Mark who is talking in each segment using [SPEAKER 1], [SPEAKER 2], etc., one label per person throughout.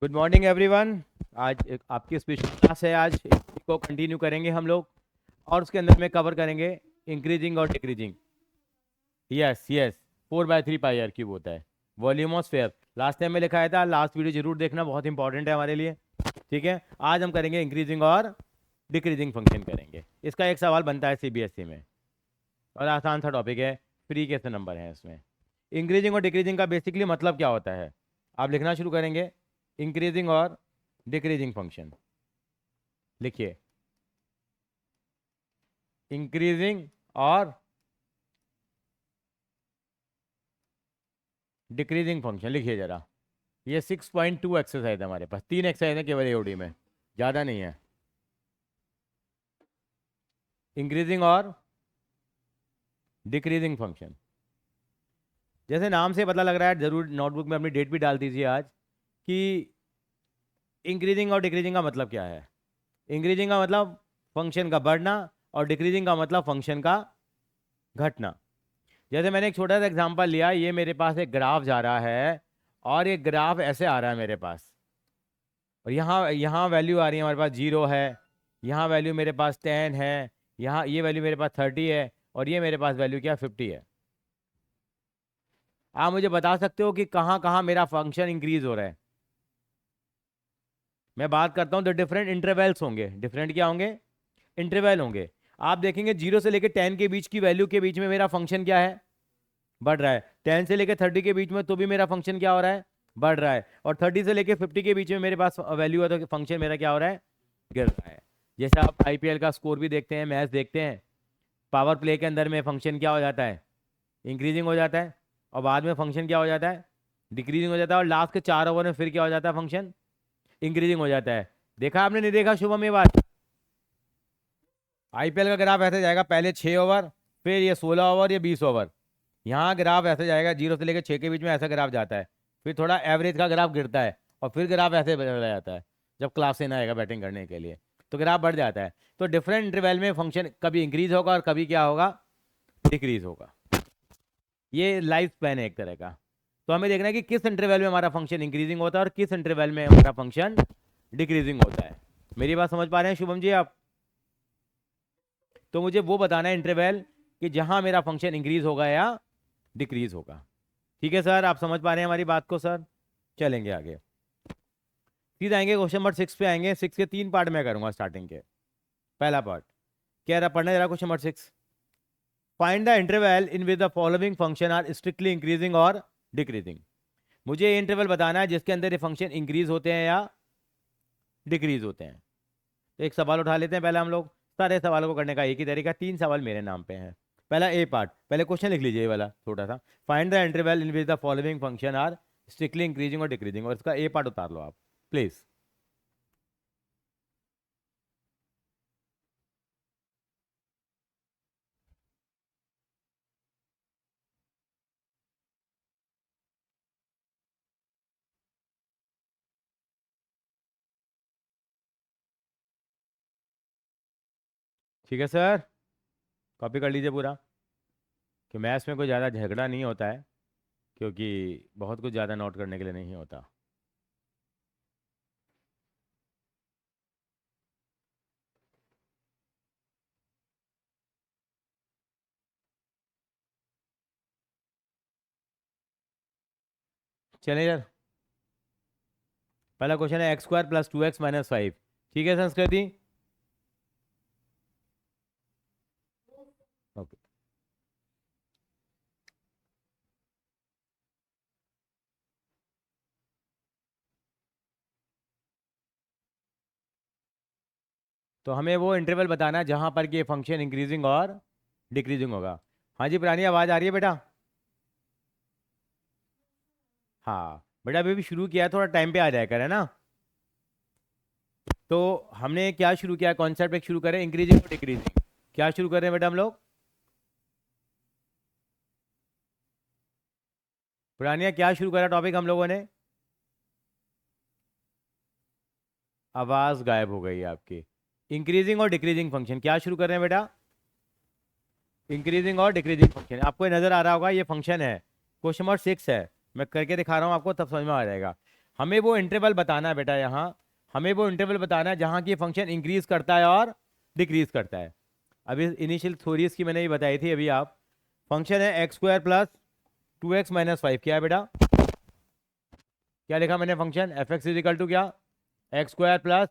[SPEAKER 1] Good morning everyone. आज आपकी special class है। आज को कंटिन्यू करेंगे हम लोग और उसके अंदर में कवर करेंगे इंक्रीजिंग और decreasing. Yes yes, 4/3 pi r cube होता है volume of sphere. Last time में लिखाया था, लास्ट वीडियो जरूर देखना, बहुत इंपॉर्टेंट है हमारे लिए। ठीक है, आज हम करेंगे इंक्रीजिंग और डिक्रीजिंग फंक्शन करेंगे। इसका एक सवाल बनता है सीबीएसई में और आसान सा टॉपिक है, फ्री के से नंबर है इसमें। इंक्रीजिंग और डिक्रीजिंग का बेसिकली मतलब क्या होता है, आप लिखना शुरू करेंगे। इंक्रीजिंग और डिक्रीजिंग फंक्शन लिखिए। इंक्रीजिंग और डिक्रीजिंग फंक्शन लिखिए जरा। ये 6.2 एक्सरसाइज है, हमारे पास 3 एक्सरसाइज है केवल एओडी में, ज़्यादा नहीं है। इंक्रीजिंग और डिक्रीजिंग फंक्शन, जैसे नाम से पता लग रहा है, जरूर नोटबुक में अपनी डेट भी डाल दीजिए आज कि इंक्रीजिंग और डिक्रीजिंग का मतलब क्या है। इंक्रीजिंग का मतलब फंक्शन का बढ़ना और डिक्रीजिंग का मतलब फंक्शन का घटना। जैसे मैंने एक छोटा सा एग्जांपल लिया, ये मेरे पास एक ग्राफ जा रहा है और ये ग्राफ ऐसे आ रहा है मेरे पास, और यहाँ यहाँ वैल्यू आ रही है हमारे पास 0 है, यहाँ वैल्यू मेरे पास 10 है, यहाँ ये वैल्यू मेरे पास 30 है, और ये मेरे पास वैल्यू क्या 50 है। आप मुझे बता सकते हो कि कहाँ कहाँ मेरा फंक्शन इंक्रीज हो रहा है। मैं बात करता हूँ तो डिफरेंट इंटरवल्स होंगे। डिफरेंट क्या होंगे? इंटरवल होंगे। आप देखेंगे 0 से लेकर 10 के बीच की वैल्यू के बीच में मेरा फंक्शन क्या है? बढ़ रहा है। 10 से लेकर 30 के बीच में तो भी मेरा फंक्शन क्या हो रहा है? बढ़ रहा है। और 30 से लेकर 50 के बीच में मेरे पास वैल्यू है तो फंक्शन मेरा क्या हो रहा है? गिर रहा है। जैसे आप आईपीएल का स्कोर भी देखते हैं, मैच देखते हैं, पावर प्ले के अंदर में फंक्शन क्या हो जाता है? इंक्रीजिंग हो जाता है, और बाद में फंक्शन क्या हो जाता है? डिक्रीजिंग हो जाता है, और लास्ट के 4 ओवर में फिर क्या हो जाता है? फंक्शन इंक्रीजिंग हो जाता है। देखा आपने, नहीं देखा शुभम ये बात? आईपीएल का ग्राफ ऐसे जाएगा, पहले 6 ओवर, फिर ये 16 ओवर, ये 20 ओवर। यहाँ ग्राफ ऐसे जाएगा, 0 से लेकर 6 के बीच में ऐसा ग्राफ जाता है, फिर थोड़ा एवरेज का ग्राफ गिरता है, और फिर ग्राफ ऐसे बढ़ जाता है। जब क्लास 10 आएगा बैटिंग करने के लिए तो ग्राफ बढ़ जाता है। तो डिफरेंट इंटरवल में फंक्शन कभी इंक्रीज होगा और कभी क्या होगा? डिक्रीज होगा। ये लाइफ स्पैन है एक तरह का। तो हमें देखना है कि किस इंटरवल में हमारा फंक्शन इंक्रीजिंग होता है और किस इंटरवल में हमारा फंक्शन डिक्रीजिंग होता है। मेरी बात समझ पा रहे हैं शुभम जी आप? तो मुझे वो बताना है इंटरवल कि जहां मेरा फंक्शन इंक्रीज होगा या डिक्रीज होगा। ठीक है सर, आप समझ पा रहे हैं हमारी बात को सर? चलेंगे आगे, सीधा आएंगे क्वेश्चन नंबर 6 पे आएंगे। 6 के 3 पार्ट में करूंगा स्टार्टिंग के। पहला पार्ट क्या रहा, पढ़ने जरा question number 6। Find the interval in which the following function are strictly increasing और डिक्रीजिंग। मुझे ये इंटरवल बताना है जिसके अंदर ये फंक्शन इंक्रीज होते हैं या डिक्रीज होते हैं। तो एक सवाल उठा लेते हैं पहले हम लोग। सारे सवालों को करने का एक ही तरीका, 3 सवाल मेरे नाम पे हैं। पहला ए पार्ट, पहले क्वेश्चन लिख लीजिए ये वाला छोटा सा। Find the interval in which the following function are strictly increasing और डिक्रीजिंग, और इसका ए पार्ट उतार लो आप प्लीज। ठीक है सर, कॉपी कर लीजिए पूरा, कि मैथ्स में कोई ज़्यादा झगड़ा नहीं होता है, क्योंकि बहुत कुछ ज़्यादा नोट करने के लिए नहीं होता। चलिए यार, पहला क्वेश्चन है x² + 2x - 5। ठीक है संस्कृति? ओके, तो हमें वो इंटरवल बताना है जहां पर कि ये फंक्शन इंक्रीजिंग और डिक्रीजिंग होगा। हाँ जी पुरानी आवाज़ आ रही है बेटा? हाँ बेटा, अभी भी शुरू किया है, थोड़ा टाइम पे आ जाया कर, है ना? तो हमने क्या शुरू किया, कॉन्सेप्ट एक शुरू करें, इंक्रीजिंग और डिक्रीजिंग। क्या शुरू कर रहे हैं बेटा हम लोग? पुरानिया क्या शुरू करा टॉपिक हम लोगों ने? आवाज गायब हो गई है आपकी। इंक्रीजिंग और डिक्रीजिंग फंक्शन क्या शुरू कर रहे हैं बेटा? इंक्रीजिंग और डिक्रीजिंग फंक्शन, आपको ये नजर आ रहा होगा, ये फंक्शन है। क्वेश्चन नंबर 6 है, मैं करके दिखा रहा हूँ आपको, तब समझ में आ जाएगा। हमें वो इंटरवल बताना है बेटा, यहाँ हमें वो इंटरवल बताना है जहाँ की फंक्शन इंक्रीज करता है और डिक्रीज करता है। अभी इनिशियल थ्योरीज की मैंने ये बताई थी अभी। आप फंक्शन है एक्स स्क्वायर प्लस 2x-5, क्या है बेटा, क्या लिखा मैंने function f x is equal to क्या, एक्स स्क्वायर प्लस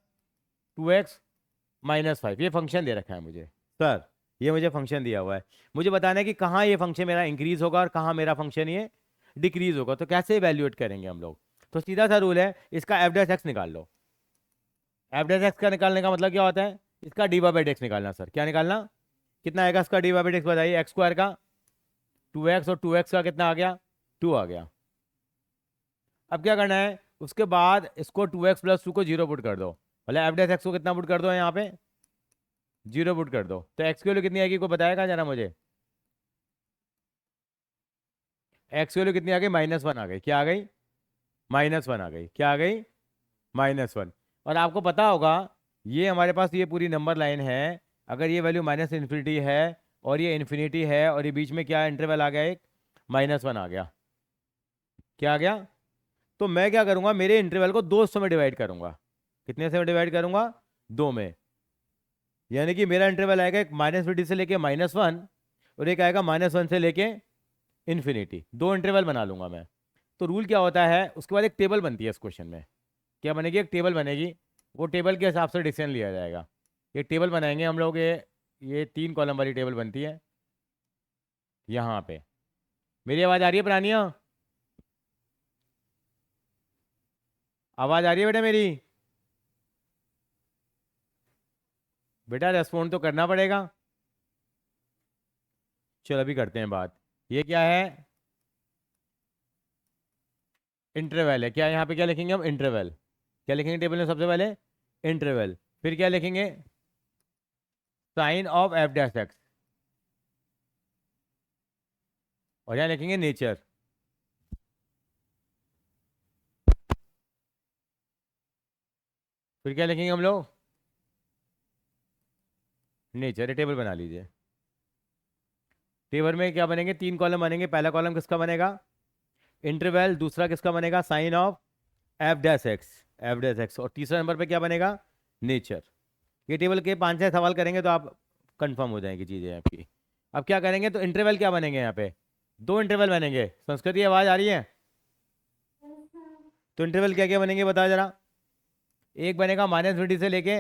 [SPEAKER 1] 2x-5, ये फंक्शन दे रखा है मुझे सर, ये मुझे फंक्शन दिया हुआ है। मुझे बताना है कि कहाँ ये फंक्शन मेरा इंक्रीज होगा और कहाँ मेरा फंक्शन ये डिक्रीज होगा। तो कैसे इवेल्युएट करेंगे हम लोग, तो सीधा सा रूल है, इसका एफ डैश एक्स निकाल लो। एफ डैश एक्स का निकालने का मतलब क्या होता है, इसका डी वाई बाई एक्स निकालना। सर क्या निकालना, कितना आएगा इसका डी वाई बाई एक्स बताइए, एक्स स्क्वायर का 2x और 2x का कितना आ गया, 2 आ गया। अब क्या करना है, उसके बाद इसको 2x+2 को 0 पुट कर दो, मतलब एफ डैश एक्स को कितना पुट कर दो यहाँ पे, 0 पुट कर दो। तो एक्स की वैल्यू कितनी आएगी, को बताएगा जरा मुझे, एक्स की वैल्यू कितनी आ गई, -1 आ गई। क्या आ गई, -1 आ गई। क्या आ गई, -1। और आपको पता होगा ये हमारे पास ये पूरी नंबर लाइन है, अगर ये वैल्यू -इन्फिनिटी है और ये इन्फिनिटी है और ये बीच में क्या इंटरवल आ गया, एक -1 आ गया। क्या आ गया, तो मैं क्या करूंगा, मेरे इंटरवल को दो हिस्सों में डिवाइड करूंगा। कितने से डिवाइड करूंगा, दो में। यानी कि मेरा इंटरवल आएगा एक -50 से लेके -1 और एक आएगा -1 से लेके इन्फिनिटी। दो इंटरवल बना लूंगा मैं। तो रूल क्या होता है, उसके बाद एक टेबल बनती है इस क्वेश्चन में। क्या बनेगी, एक टेबल बनेगी, वो टेबल के हिसाब से डिसीजन लिया जाएगा। एक टेबल बनाएंगे हम लोग, ये 3 कॉलम वाली टेबल बनती है यहाँ पे। मेरी आवाज़ आ रही है प्राणिया, आवाज़ आ रही है बेटा मेरी, बेटा रेस्पॉन्ड तो करना पड़ेगा। चलो अभी करते हैं बात। ये क्या है, इंटरवल है। क्या यहाँ पे क्या लिखेंगे हम, इंटरवल। क्या लिखेंगे टेबल में सबसे पहले, इंटरवल। फिर क्या लिखेंगे, sign of f dash x, और यहाँ लिखेंगे नेचर। फिर क्या लिखेंगे हम लोग, नेचर। टेबल बना लीजिए। टेबल में क्या बनेंगे, 3 कॉलम बनेंगे। पहला कॉलम किसका बनेगा, इंटरवल। दूसरा किसका बनेगा, sign of f dash x, f dash x. और तीसरा नंबर पे क्या बनेगा, नेचर। ये टेबल के 5-6 सवाल करेंगे तो आप कंफर्म हो जाएंगी चीज़ें आपकी। अब क्या करेंगे, तो इंटरवल क्या बनेंगे यहाँ पे, दो इंटरवल बनेंगे। संस्कृति आवाज़ आ रही है, तो इंटरवल क्या क्या बनेंगे बता जरा। एक बनेगा -50 से लेके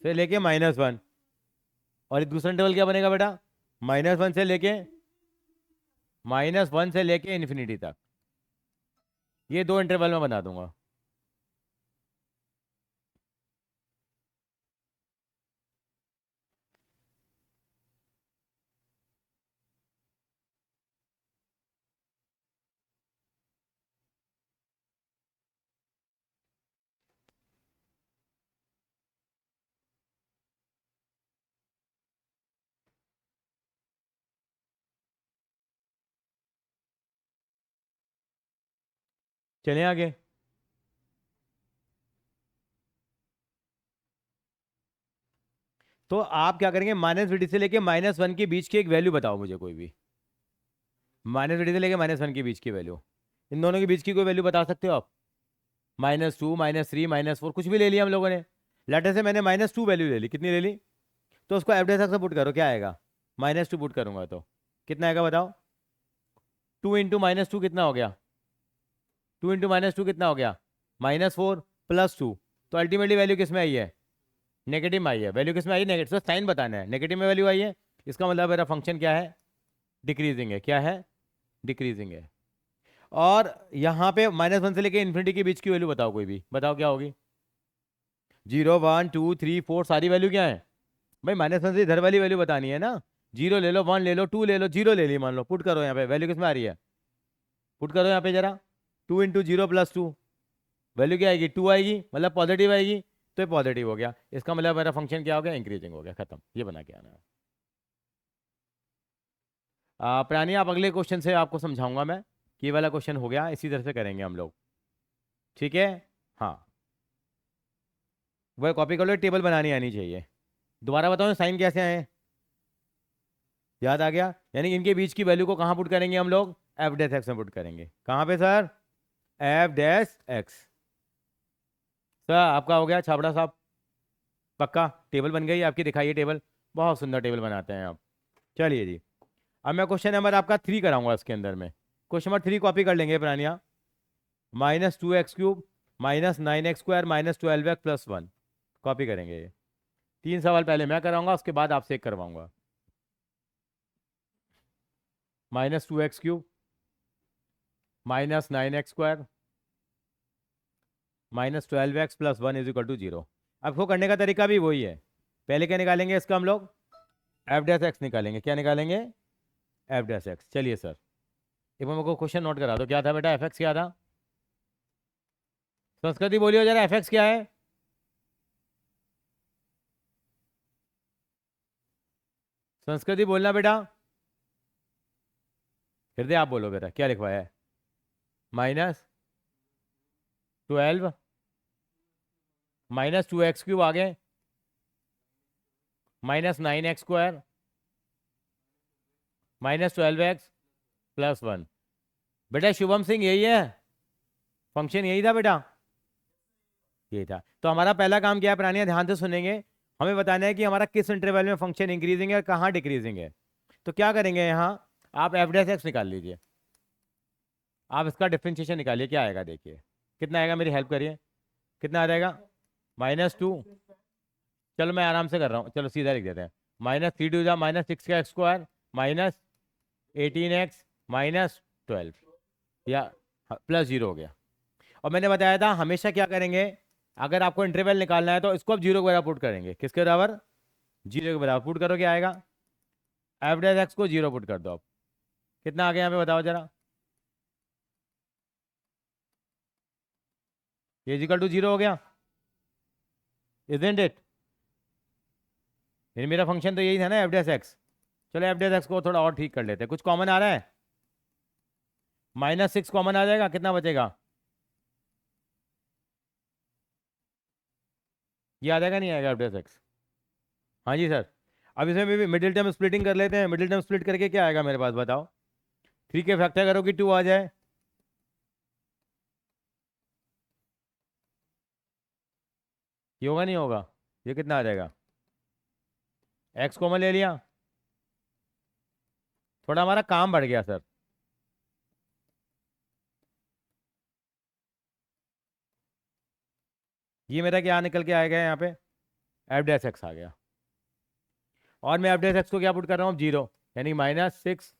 [SPEAKER 1] -1, और दूसरा इंटरवल क्या बनेगा बेटा, -1 से लेके इन्फिनिटी तक। ये दो इंटरवल में बना दूंगा। चलें आगे। तो आप क्या करेंगे, -50 से लेके -1 के बीच की एक वैल्यू बताओ मुझे कोई भी। -50 से लेके -1 के बीच की वैल्यू, इन दोनों के बीच की कोई वैल्यू बता सकते हो आप। -2, -3, -4, कुछ भी ले लिया हम लोगों ने। लेटर से मैंने -2 वैल्यू ले ली, कितनी ले ली, तो उसको एवरेज से पुट करो, क्या आएगा, -2 पुट करूंगा तो कितना आएगा बताओ। 2 इंटू -2 कितना हो गया, 2 इंटू -2 कितना हो गया, -4 + 2। तो अल्टीमेटली वैल्यू किस में आई है, नेगेटिव में आई है। वैल्यू किस में आई है, नेगेटिव। तो साइन बताना है, नेगेटिव में वैल्यू आई है, इसका मतलब मेरा फंक्शन क्या है, डिक्रीजिंग है। क्या है, डिक्रीजिंग है। और यहाँ पे -1 से लेके इन्फिनिटी के बीच की वैल्यू बताओ कोई भी, बताओ क्या होगी। 0, 1, 2, 3, 4 सारी वैल्यू क्या है भाई, -1 से इधर वाली वैल्यू बतानी है ना। 0 ले लो, 1 ले लो, 2 ले लो, 0 ले ली मान लो, पुट करो यहाँ पे वैल्यू किस में आ रही है, पुट करो यहाँ पे जरा। 2 इंटू 0 + 2, वैल्यू क्या आएगी, 2 आएगी, मतलब पॉजिटिव आएगी। तो ये पॉजिटिव हो गया, इसका मतलब मेरा फंक्शन क्या हो गया, इंक्रीजिंग हो गया, खत्म। ये बना के आना है। प्राणी आप अगले क्वेश्चन से आपको समझाऊंगा मैं, कि ये वाला क्वेश्चन हो गया, इसी तरह से करेंगे हम लोग, ठीक है। हाँ, वह कॉपी कर लो, टेबल बनानी आनी चाहिए। दोबारा बताओ साइन कैसे आए, याद आ गया। यानी इनके बीच की वैल्यू को कहाँ पुट करेंगे हम लोग, एफ डैश एक्स में पुट करेंगे। कहाँ पे sir, F dash x. Sir आपका हो गया छाबड़ा साहब, पक्का टेबल बन गई आपकी, दिखाइए टेबल। बहुत सुंदर टेबल बनाते हैं आप। चलिए जी, अब मैं क्वेश्चन नंबर आपका 3 कराऊंगा इसके अंदर में। क्वेश्चन नंबर 3 कॉपी कर लेंगे प्रानिया। -2x³ -9x² -12x+1 कॉपी करेंगे ये। 3 सवाल पहले मैं कराऊंगा, उसके बाद आपसे एक करवाऊंगा। -2x³ -9x² -12x+1 = 0। अब को करने का तरीका भी वही है। पहले क्या निकालेंगे इसका हम लोग, एफ डैश एक्स निकालेंगे। क्या निकालेंगे, एफ डैश एक्स। चलिए सर, एक बार मेरे को क्वेश्चन नोट करा दो, क्या था बेटा, एफ एक्स क्या था? संस्कृति बोलियो जरा, एफ एक्स क्या है? संस्कृति बोलना बेटा। हृदय आप बोलो बेटा, क्या लिखवाया है? -12 -2x³ आगे -9x² -12x+1। बेटा शुभम सिंह यही है फंक्शन, यही था बेटा, यही था। तो हमारा पहला काम क्या है प्राणिया, ध्यान से सुनेंगे। हमें बताना है कि हमारा किस इंटरवल में फंक्शन इंक्रीजिंग है और कहाँ डिक्रीजिंग है। तो क्या करेंगे यहाँ, आप एफ डैश एक्स निकाल लीजिए। आप इसका डिफ्रेंशिएशन निकालिए, क्या आएगा देखिए। कितना आएगा, मेरी हेल्प करिए। कितना आ जाएगा, -2। चलो मैं आराम से कर रहा हूँ, चलो सीधा लिख देते हैं। -3 जा -6x² -18x -12 या +0 हो गया। और मैंने बताया था हमेशा क्या करेंगे, अगर आपको इंटरवल निकालना है तो इसको आप 0 के बराबर पुट करेंगे। किसके बराबर, 0 के बराबर पुट करो, क्या आएगा, एफ डैश एक्स को 0 पुट कर दो आप। कितना आ गया यहाँ पे बताओ जरा, ये इक्वल टू 0 हो गया, इजंट इट? फिर मेरा फंक्शन तो यही था ना, एफ डैश एक्स। चलो एफ डैश एक्स को थोड़ा और ठीक कर लेते हैं, कुछ कॉमन आ रहा है। -6 कॉमन आ जाएगा, कितना बचेगा, ये आ जाएगा नहीं आएगा एफ डैश एक्स? हाँ जी सर। अब इसमें भी मिडिल टर्म स्प्लिटिंग कर लेते हैं। मिडिल टर्म स्प्लिट करके क्या आएगा मेरे पास बताओ, 3 के फैक्टर करो कि 2 आ जाए। ये होगा नहीं होगा, ये कितना आ जाएगा, एक्स कॉमन ले लिया, थोड़ा हमारा काम बढ़ गया सर। ये मेरा क्या निकल के आएगा यहाँ पे, एफ डैश एक्स आ गया। और मैं एफ डैश एक्स को क्या पुट कर रहा हूँ, 0, यानी -6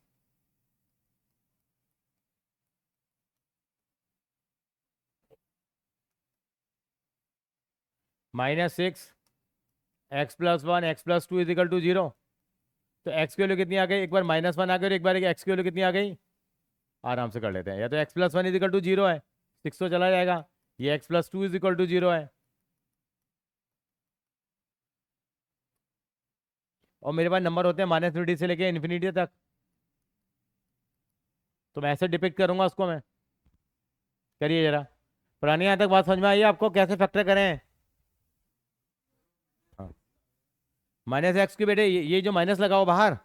[SPEAKER 1] -6 x+1 x+2 = 0। तो एक्स की वैल्यू कितनी आ गई, एक बार -1 आ गई और एक बार एक्स की वैल्यू कितनी आ गई। आराम से कर लेते हैं, या तो x+1 = 0 है, 6 तो चला जाएगा, ये x+2 = 0 है। और मेरे पास नंबर होते हैं -∞ से लेके इन्फिनिटी तक, तो मैं ऐसे डिपिक्ट करूंगा उसको मैं। करिए जरा, पुरानी यहाँ तक बात समझ में आई है आपको, कैसे फैक्टर करें? हाँ, -x की बेटे, ये जो माइनस लगाओ बाहर,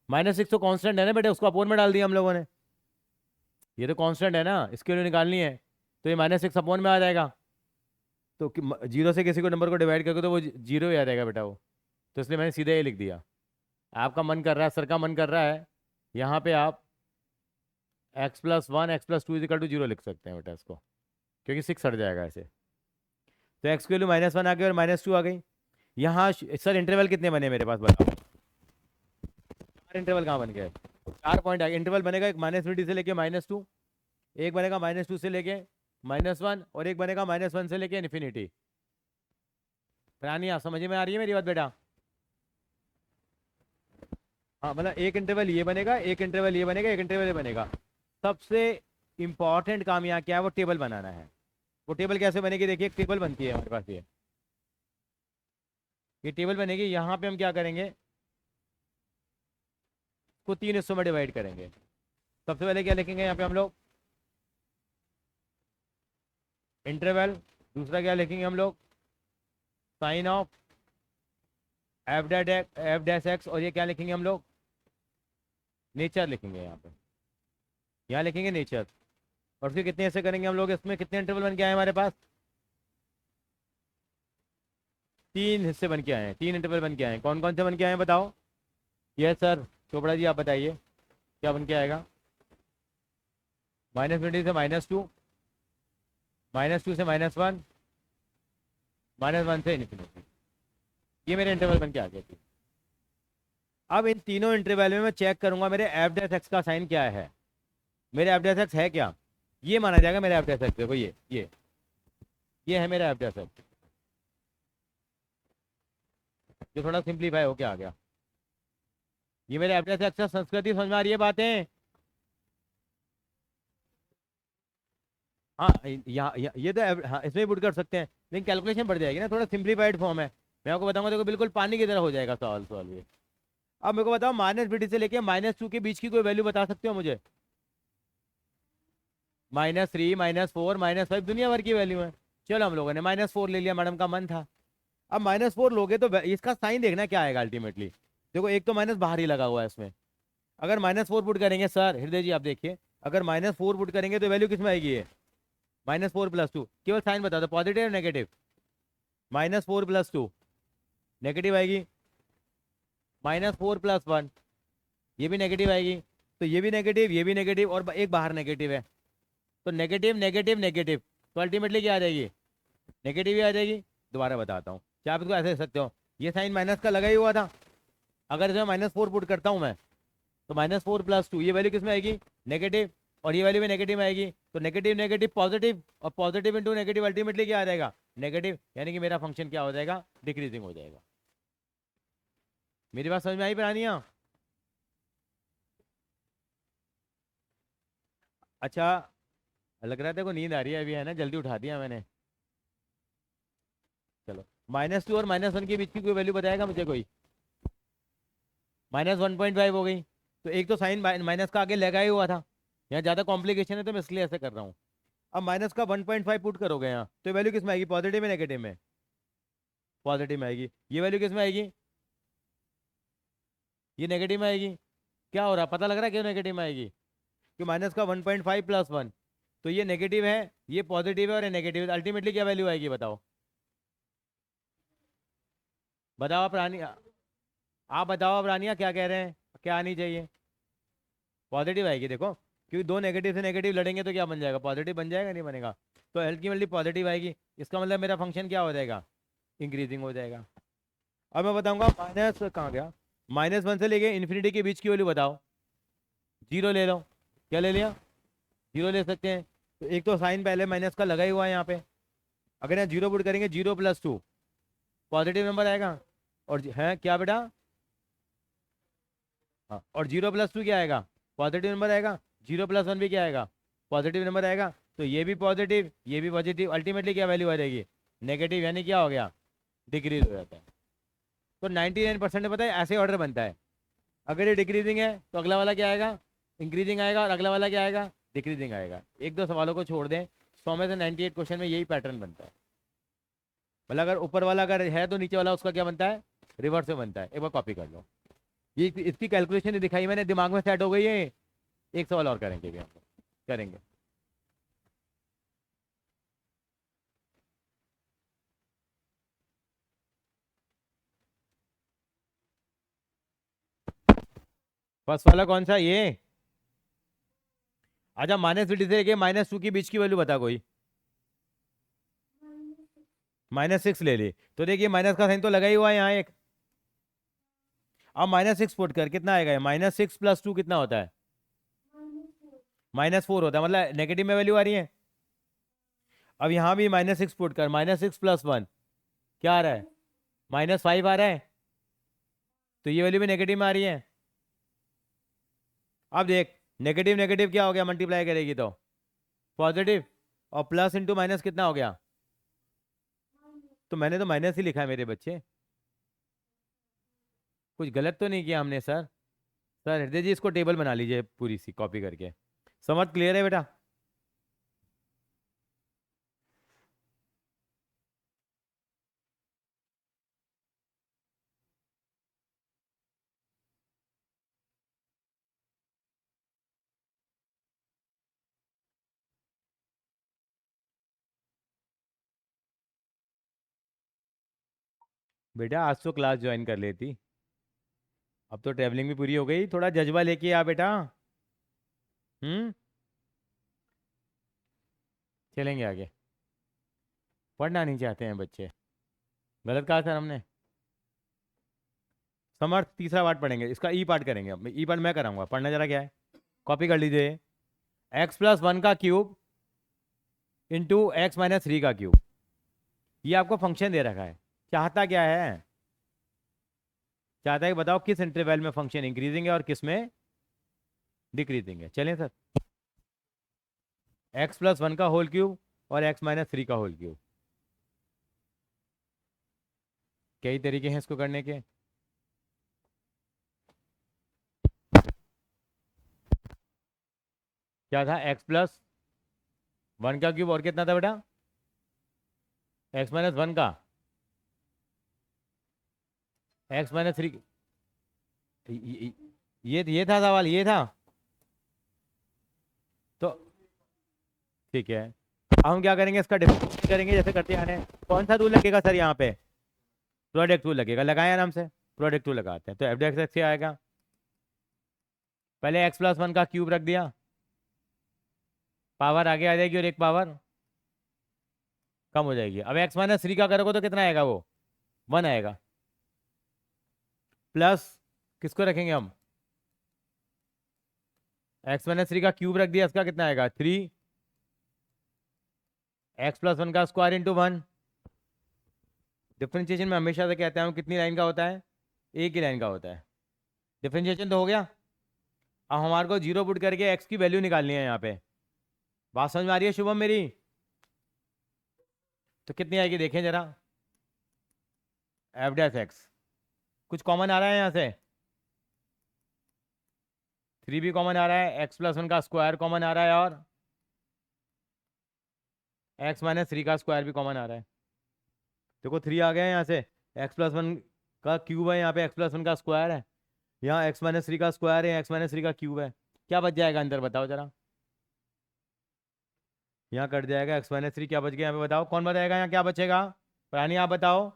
[SPEAKER 1] -6 तो कांस्टेंट है ना बेटे, उसको अपोन में डाल दिया हम लोगों ने। ये तो कांस्टेंट है ना, इसके लिए निकालनी है, तो ये -6 अपोन में आ जाएगा। तो 0 से किसी को नंबर को डिवाइड करके तो वो 0 ही आ जाएगा बेटा वो। तो इसलिए मैंने सीधे ये लिख दिया। आपका मन कर रहा है, सर का मन कर रहा है, यहाँ पे आप x+1 x+2 = 0 लिख सकते हैं बेटा इसको, क्योंकि 6 हट जाएगा ऐसे। तो एक्स की वैल्यू -1 आ गई और -2 आ गई। यहाँ सर इंटरवल कितने बने मेरे पास बताओ, 4 इंटरवल कहाँ बन गए, 4 पॉइंट इंटरवल बनेगा। एक -3 से लेके -2, एक बनेगा -2 से लेके -1, और एक बनेगा -1 से लेके इन्फिनिटी। रानिया समझ में आ रही है मेरी बात बेटा? हाँ, मतलब एक इंटरवल ये बनेगा, एक इंटरवल ये बनेगा, एक इंटरवल ये बनेगा। सबसे इंपॉर्टेंट काम यहाँ क्या है, वो टेबल बनाना है। वो टेबल कैसे बनेगी, देखिए एक टेबल बनती है हमारे पास, ये टेबल बनेगी। यहाँ पे हम क्या करेंगे, को 3 हिस्सों में डिवाइड करेंगे। सबसे पहले क्या लिखेंगे यहाँ पे हम लोग, इंटरवल। दूसरा क्या लिखेंगे हम लोग, sign of f dash x. और ये क्या लिखेंगे हम लोग, नेचर लिखेंगे यहाँ पे, यहाँ लिखेंगे नेचर। और फिर कितने ऐसे करेंगे हम लोग, इसमें कितने इंटरवल बन के आए हमारे पास, 3 हिस्से बन के आए हैं, 3 इंटरवल बन के आए हैं। कौन कौन से बन के आए हैं बताओ। यस सर चोपड़ा जी आप बताइए क्या बन के आएगा। -20 से -2, -2 से -1, -1 से इन्फिनिटी। ये मेरे इंटरवल बन के आ गए थे। अब इन तीनों इंटरवल में मैं चेक करूंगा मेरे एफ डैश एक्स का साइन क्या है। मेरे एफ डैश एक्स है क्या, ये माना जाएगा मेरा एफ डैश एक्स। देखो ये है मेरा एफ डैश एक्स, जो थोड़ा सिंप्लीफाई होके आ गया। ये मेरे एफ डैश एक्स का संस्कृति, समझ में आ रही है बातें। हाँ ये तो हाँ इसमें भी पुट कर सकते हैं, लेकिन कैलकुलेशन बढ़ जाएगी ना, थोड़ा सिंप्लीफाइड फॉर्म है। मैं आपको बताऊंगा, देखो बिल्कुल पानी की तरह हो जाएगा सवाल सवाल ये। अब मेरे को बताओ -BT से लेके -2 के बीच की कोई वैल्यू बता सकते हो मुझे। -3, -4, -5 दुनिया भर की वैल्यू है। चलो हम लोगों ने -4 ले लिया, मैडम का मन था। अब -4 लोगे तो इसका साइन देखना क्या आएगा अल्टीमेटली। देखो एक तो माइनस बाहर ही लगा हुआ है इसमें। अगर -4 पुट करेंगे सर हृदय जी आप देखिए, अगर -4 पुट करेंगे तो वैल्यू किस में आएगी ये, -4 + 2। केवल साइन बता दो, पॉजिटिव या नेगेटिव। -4 + 2 नेगेटिव आएगी, -4 + 1 ये भी नेगेटिव आएगी। तो ये भी नेगेटिव, ये भी नेगेटिव, और एक बाहर नेगेटिव है। तो नेगेटिव नेगेटिव नेगेटिव, तो अल्टीमेटली क्या आ जाएगी, नेगेटिव ही आ जाएगी। दोबारा बताता हूँ, क्या आप इसको ऐसे लिख सकते हो, ये साइन माइनस का लगा ही हुआ था। अगर इसमें -4 पुट करता हूँ मैं, तो -4 + 2 ये वैल्यू किस में आएगी, नेगेटिव, और ये वैल्यू भी नेगेटिव में आएगी। तो नेगेटिव नेगेटिव पॉजिटिव, और पॉजिटिव इंटू नेगेटिव अल्टीमेटली क्या आ जाएगा, नेगेटिव। यानी कि मेरा फंक्शन क्या हो जाएगा, डिक्रीजिंग हो जाएगा। मेरी बात समझ में आई प्रानिया। अच्छा, लग रहा था को नींद आ रही है अभी, है ना, जल्दी उठा दिया मैंने। चलो -2 और -1 के बीच की कोई वैल्यू बताएगा मुझे कोई। -1.5 हो गई, तो एक तो साइन माइनस का आगे लगा ही हुआ था। यहाँ ज़्यादा कॉम्प्लिकेशन है तो मैं इसलिए ऐसे कर रहा हूँ। अब माइनस का 1.5 पुट करोगे यहाँ, तो वैल्यू किस में आएगी, पॉजिटिव में नेगेटिव में, पॉजिटिव में आएगी। ये वैल्यू किस में आएगी, ये नेगेटिव में आएगी। क्या हो रहा है पता लग रहा है क्यों नेगेटिव में आएगी, कि माइनस का 1.5 + 1, तो ये नेगेटिव है, ये पॉजिटिव है और ये नेगेटिव है। अल्टीमेटली क्या वैल्यू आएगी बताओ, बताओ प्राणी, आप बताओ प्रानिया क्या कह रहे हैं, क्या आनी चाहिए। पॉजिटिव आएगी देखो, क्योंकि दो नेगेटिव से नेगेटिव लड़ेंगे तो क्या बन जाएगा, पॉजिटिव बन जाएगा नहीं बनेगा। तो अल्टीमेटली पॉजिटिव आएगी, इसका मतलब मेरा फंक्शन क्या हो जाएगा, इंक्रीजिंग हो जाएगा। अब मैं बताऊंगा माइनस कहाँ गया, -1 से लेके इन्फिनिटी के बीच की वैल्यू बताओ। 0 ले लो, क्या ले लिया, 0 ले सकते हैं। तो एक तो साइन पहले माइनस का लगा ही हुआ है यहाँ पे, अगर यहाँ 0 पुट करेंगे, 0 + 2 पॉजिटिव नंबर आएगा। और है क्या बेटा, हाँ, और 0 + 2 क्या आएगा, पॉजिटिव नंबर आएगा। 0 + 1 भी क्या आएगा, पॉजिटिव नंबर आएगा। तो ये भी पॉजिटिव, ये भी पॉजिटिव, अल्टीमेटली क्या वैल्यू आ जाएगी, नेगेटिव। यानी क्या हो गया, डिक्रीज हो जाता है। तो 99% पता है ऐसे ऑर्डर बनता है। अगर ये डिक्रीजिंग है तो अगला वाला क्या आएगा, इंक्रीजिंग आएगा, और अगला वाला क्या आएगा, डिक्रीजिंग आएगा। एक दो सवालों को छोड़ दें, 100 में से 98 क्वेश्चन में यही पैटर्न बनता है। मतलब अगर ऊपर वाला अगर है तो नीचे वाला उसका क्या बनता है, रिवर्स में बनता है। एक बार कॉपी कर लो, ये इसकी कैलकुलेशन दिखाई मैंने, दिमाग में सेट हो गई है। एक सवाल और करेंगे भी हम लोग, करेंगे। फर्स्ट वाला कौन सा ये, अच्छा -50 से लेके -2 के बीच की वैल्यू बता कोई। -6 ले ली, तो देखिए माइनस का साइन तो लगा ही हुआ है यहाँ एक। अब -6 पुट कर कितना आएगा, -6 + 2 कितना होता है, -4 होता है, मतलब नेगेटिव में वैल्यू आ रही है। अब यहाँ भी -6 पुट कर, -6 + 1 क्या आ रहा है, -5 आ रहा है। तो ये वैल्यू भी नेगेटिव में आ रही है। अब देख, नेगेटिव नेगेटिव क्या हो गया, मल्टीप्लाई करेगी तो पॉजिटिव, और प्लस इंटू माइनस कितना हो गया। तो मैंने तो माइनस ही लिखा है मेरे बच्चे, कुछ गलत तो नहीं किया हमने सर। सर हृदय जी इसको टेबल बना लीजिए पूरी सी कॉपी करके। समझ क्लियर है बेटा। बेटा आज तो क्लास ज्वाइन कर लेती, अब तो ट्रैवलिंग भी पूरी हो गई, थोड़ा जज्बा लेके आ बेटा। हम्म। चलेंगे आगे। पढ़ना नहीं चाहते हैं बच्चे। गलत कहा सर हमने। समर्थ तीसरा पार्ट पढ़ेंगे, इसका ई पार्ट करेंगे, अब ई पार्ट मैं कराऊंगा, पढ़ना जरा क्या है, कॉपी कर लीजिए। x+1 का क्यूब इंटू x-3 का क्यूब, ये आपको फंक्शन दे रखा है, चाहता क्या है, चाहता है कि बताओ किस इंटरवल में फंक्शन इंक्रीजिंग है और किस में डिक्रीजिंग है। चलें सर, x+1 का होल क्यूब और x-3 का होल क्यूब, कई तरीके हैं इसको करने के। क्या था, x+1 का क्यूब और कितना था बेटा, x-1 का, x-3, ये था सवाल, ये था। तो ठीक है, अब हम क्या करेंगे, इसका डिफरेंशिएट करेंगे जैसे करते आ रहे हैं। कौन सा रूल लगेगा सर यहाँ पे, प्रोडक्ट रूल लगेगा, लगाए आराम से, प्रोडक्ट रूल लगाते हैं। तो f(x) क्या आएगा, पहले x+1 का क्यूब रख दिया, पावर आगे आ जाएगी और एक पावर कम हो जाएगी। अब x-3 का करोगे तो कितना आएगा, वो 1 आएगा, प्लस किसको रखेंगे हम, x-3 का क्यूब रख दिया, इसका कितना आएगा 3, x+1 का स्क्वायर इंटू 1। डिफ्रेंशिएशन में हमेशा से कहता हूँ कितनी लाइन का होता है, एक ही लाइन का होता है। डिफ्रेंशिएशन तो हो गया, अब हमारे को जीरो पुट करके x की वैल्यू निकालनी है यहाँ पे। बात समझ में आ रही है शुभम मेरी, तो कितनी आएगी देखें जरा, f(x), कुछ कॉमन आ रहा है यहाँ से, 3 भी कॉमन आ रहा है, x+1 का स्क्वायर कॉमन आ रहा है और x-3 का स्क्वायर भी कॉमन आ रहा है। देखो 3 आ गया है यहाँ से, x+1 का क्यूब है, यहाँ पे x+1 का स्क्वायर है, यहाँ x-3 का स्क्वायर है, x-3 का क्यूब है, क्या बच जाएगा अंदर बताओ जरा, यहाँ कट जाएगा x-3, क्या बच गया यहाँ पे बताओ, कौन बताएगा यहाँ क्या बचेगा, प्राणी आप बताओ,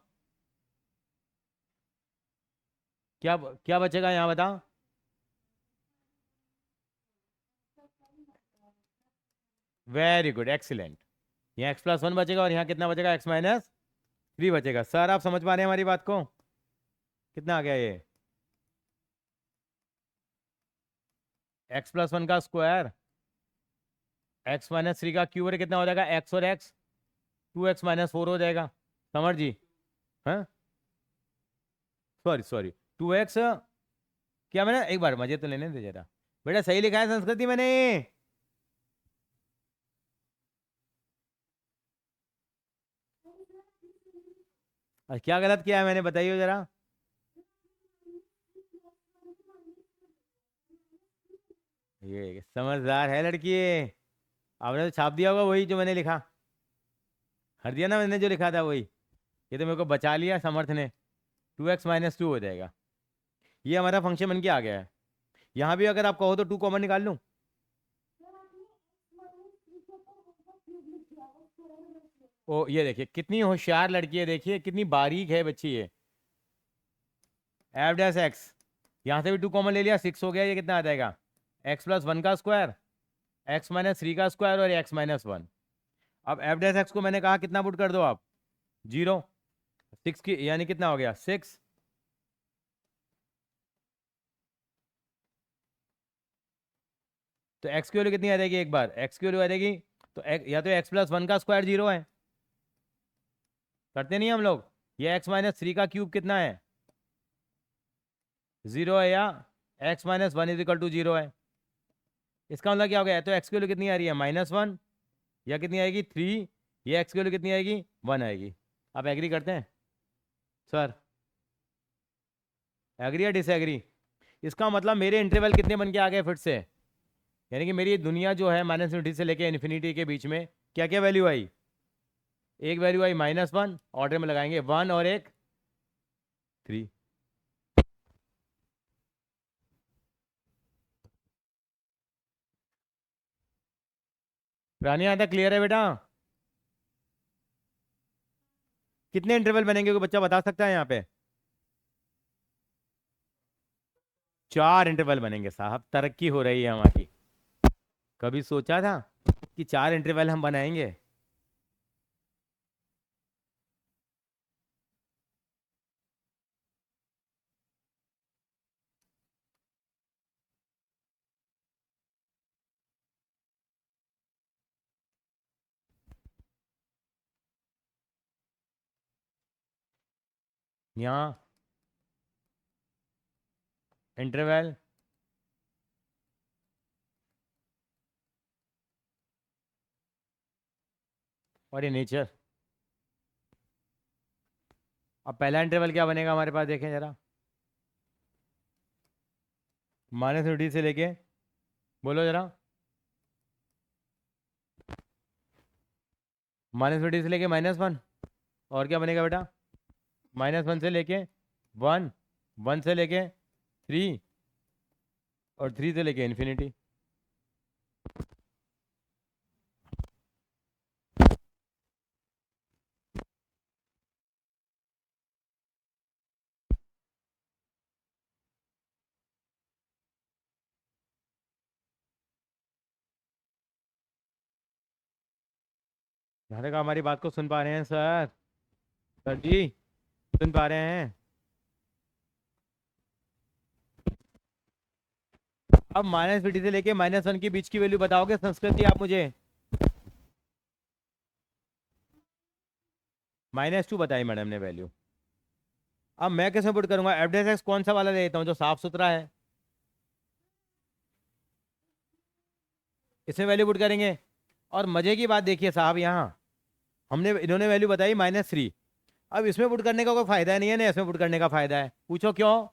[SPEAKER 1] क्या बचेगा यहाँ बताओ, वेरी गुड, एक्सीलेंट। यहाँ x+1 बचेगा और यहाँ कितना बचेगा, x-3 बचेगा। सर आप समझ पा रहे हैं हमारी बात को, कितना आ गया ये, x+1 का स्क्वायर, x-3 का क्यूब है, कितना हो जाएगा x और x, 2x-4 हो जाएगा, समझ जी, हाँ सॉरी सॉरी, 2x, क्या मैंने, एक बार मजे तो लेने दे जरा, बेटा सही लिखा है संस्कृति मैंने, क्या गलत किया है मैंने, बताइए जरा। ये समझदार है लड़की ये, आपने तो छाप दिया होगा वही जो मैंने लिखा, हर दिया ना मैंने जो लिखा था वही, ये तो मेरे को बचा लिया समर्थ ने, 2x-2 हो जाएगा, ये हमारा फंक्शन बन के आ गया है। यहाँ भी अगर आप कहो तो 2 कॉमन निकाल लूँ, ओ ये देखिए कितनी होशियार लड़की है, देखिए कितनी बारीक है बच्ची ये, f(x), यहाँ से भी 2 कॉमन ले लिया, 6 हो गया, ये कितना आ जाएगा, x+1 का स्क्वायर, x-3 का स्क्वायर और x-1। अब f(x) को मैंने कहा कितना पुट कर दो आप, 0, 6 की यानी कितना हो गया 6, तो x की वैल्यू कितनी आ जाएगी, एक बार x की वैल्यू आ जाएगी, तो या तो x+1 का स्क्वायर 0 है, करते नहीं हम लोग, ये x-3 का क्यूब कितना है 0 है, या x-1 = 0 है, इसका मतलब क्या हो गया, या तो x की वैल्यू कितनी आ रही है -1, या कितनी आएगी 3, ये x की वैल्यू कितनी आएगी 1 आएगी। आप एग्री करते हैं सर, एग्री या डिसएग्री, इसका मतलब मेरे इंटरवल कितने बन के आ गए फिर से, यानी कि मेरी दुनिया जो है -∞ से लेके इन्फिनिटी के बीच में क्या क्या वैल्यू आई, एक वैल्यू आई -1, ऑर्डर में लगाएंगे 1 और एक 3। रानी यहाँ तक क्लियर है बेटा, कितने इंटरवल बनेंगे, कोई बच्चा बता सकता है यहाँ पे? 4 इंटरवल बनेंगे साहब, तरक्की हो रही है हमारी। कभी सोचा था कि 4 इंटरवल हम बनाएंगे? यहाँ इंटरवल और ये नेचर। अब पहला इंटरवल क्या बनेगा हमारे पास, देखें जरा। -50 से लेके, बोलो जरा। -50 से लेके -1। और क्या बनेगा बेटा? -1 से लेके 1, 1 से लेके 3, और 3 से लेके इन्फिनिटी। यहाँ तक हमारी बात को सुन पा रहे हैं सर? सर जी, सुन पा रहे हैं? अब -50 से लेके -1 के बीच की वैल्यू बताओगे संस्कृत की आप मुझे? -2 बताई मैडम ने वैल्यू। अब मैं कैसे पुट करूंगा? f(x) कौन सा वाला लेता हूँ जो साफ सुथरा है, इसमें वैल्यू पुट करेंगे। और मजे की बात देखिए साहब, यहाँ हमने इन्होंने वैल्यू बताई -3। अब इसमें पुट करने का कोई फायदा नहीं है ना, इसमें पुट करने का फायदा है? पूछो क्यों?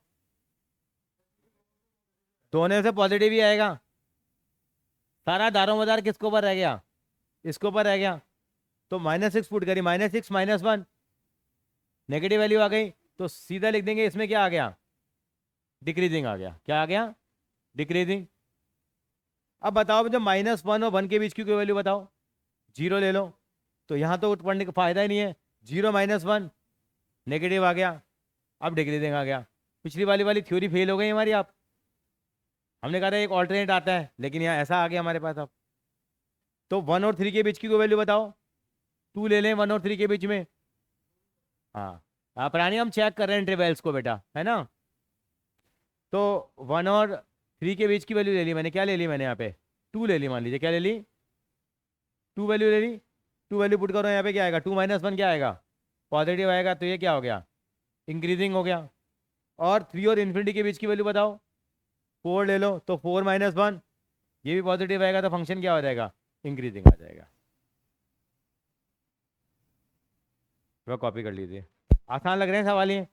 [SPEAKER 1] दोनों से पॉजिटिव ही आएगा। सारा दारोमदार किसके ऊपर रह गया? इसके ऊपर रह गया। तो -6 पुट करी, -6 -1, नेगेटिव वैल्यू आ गई, तो सीधा लिख देंगे इसमें क्या आ गया? डिक्रीजिंग आ गया। क्या आ गया? डिक्रीजिंग। अब बताओ जब -1 और 1 के बीच की कोई वैल्यू बताओ, 0 ले लो। तो यहाँ तो पढ़ने का फायदा ही नहीं है। 0 -1 नेगेटिव आ गया, अब डिक्रीजिंग आ गया। पिछली वाली वाली थ्योरी फेल हो गई हमारी। आप हमने कहा था एक ऑल्टरनेट आता है, लेकिन यहाँ ऐसा आ गया हमारे पास। अब तो 1 और 3 के बीच की कोई वैल्यू बताओ। 2 ले लें 1 और 3 के बीच में। हाँ, प्राणी हम चेक कर रहे हैं इंटरवल्स को बेटा, है ना? तो 1 और 3 के बीच की वैल्यू ले ली मैंने। क्या ले ली मैंने यहाँ पे? 2 ले ली। मान लीजिए क्या ले ली? 2 वैल्यू ले ली। 2 वैल्यू पुट करो, यहाँ पे क्या आएगा? 2 -1 क्या आएगा? पॉजिटिव आएगा। तो ये क्या हो गया? इंक्रीजिंग हो गया। और 3 और इन्फिनिटी के बीच की वैल्यू बताओ। 4 ले लो, तो 4 -1 ये भी पॉजिटिव आएगा, तो फंक्शन क्या हो जाएगा? इंक्रीजिंग आ जाएगा। वह कॉपी कर लीजिए। आसान लग रहे हैं सवाल ये?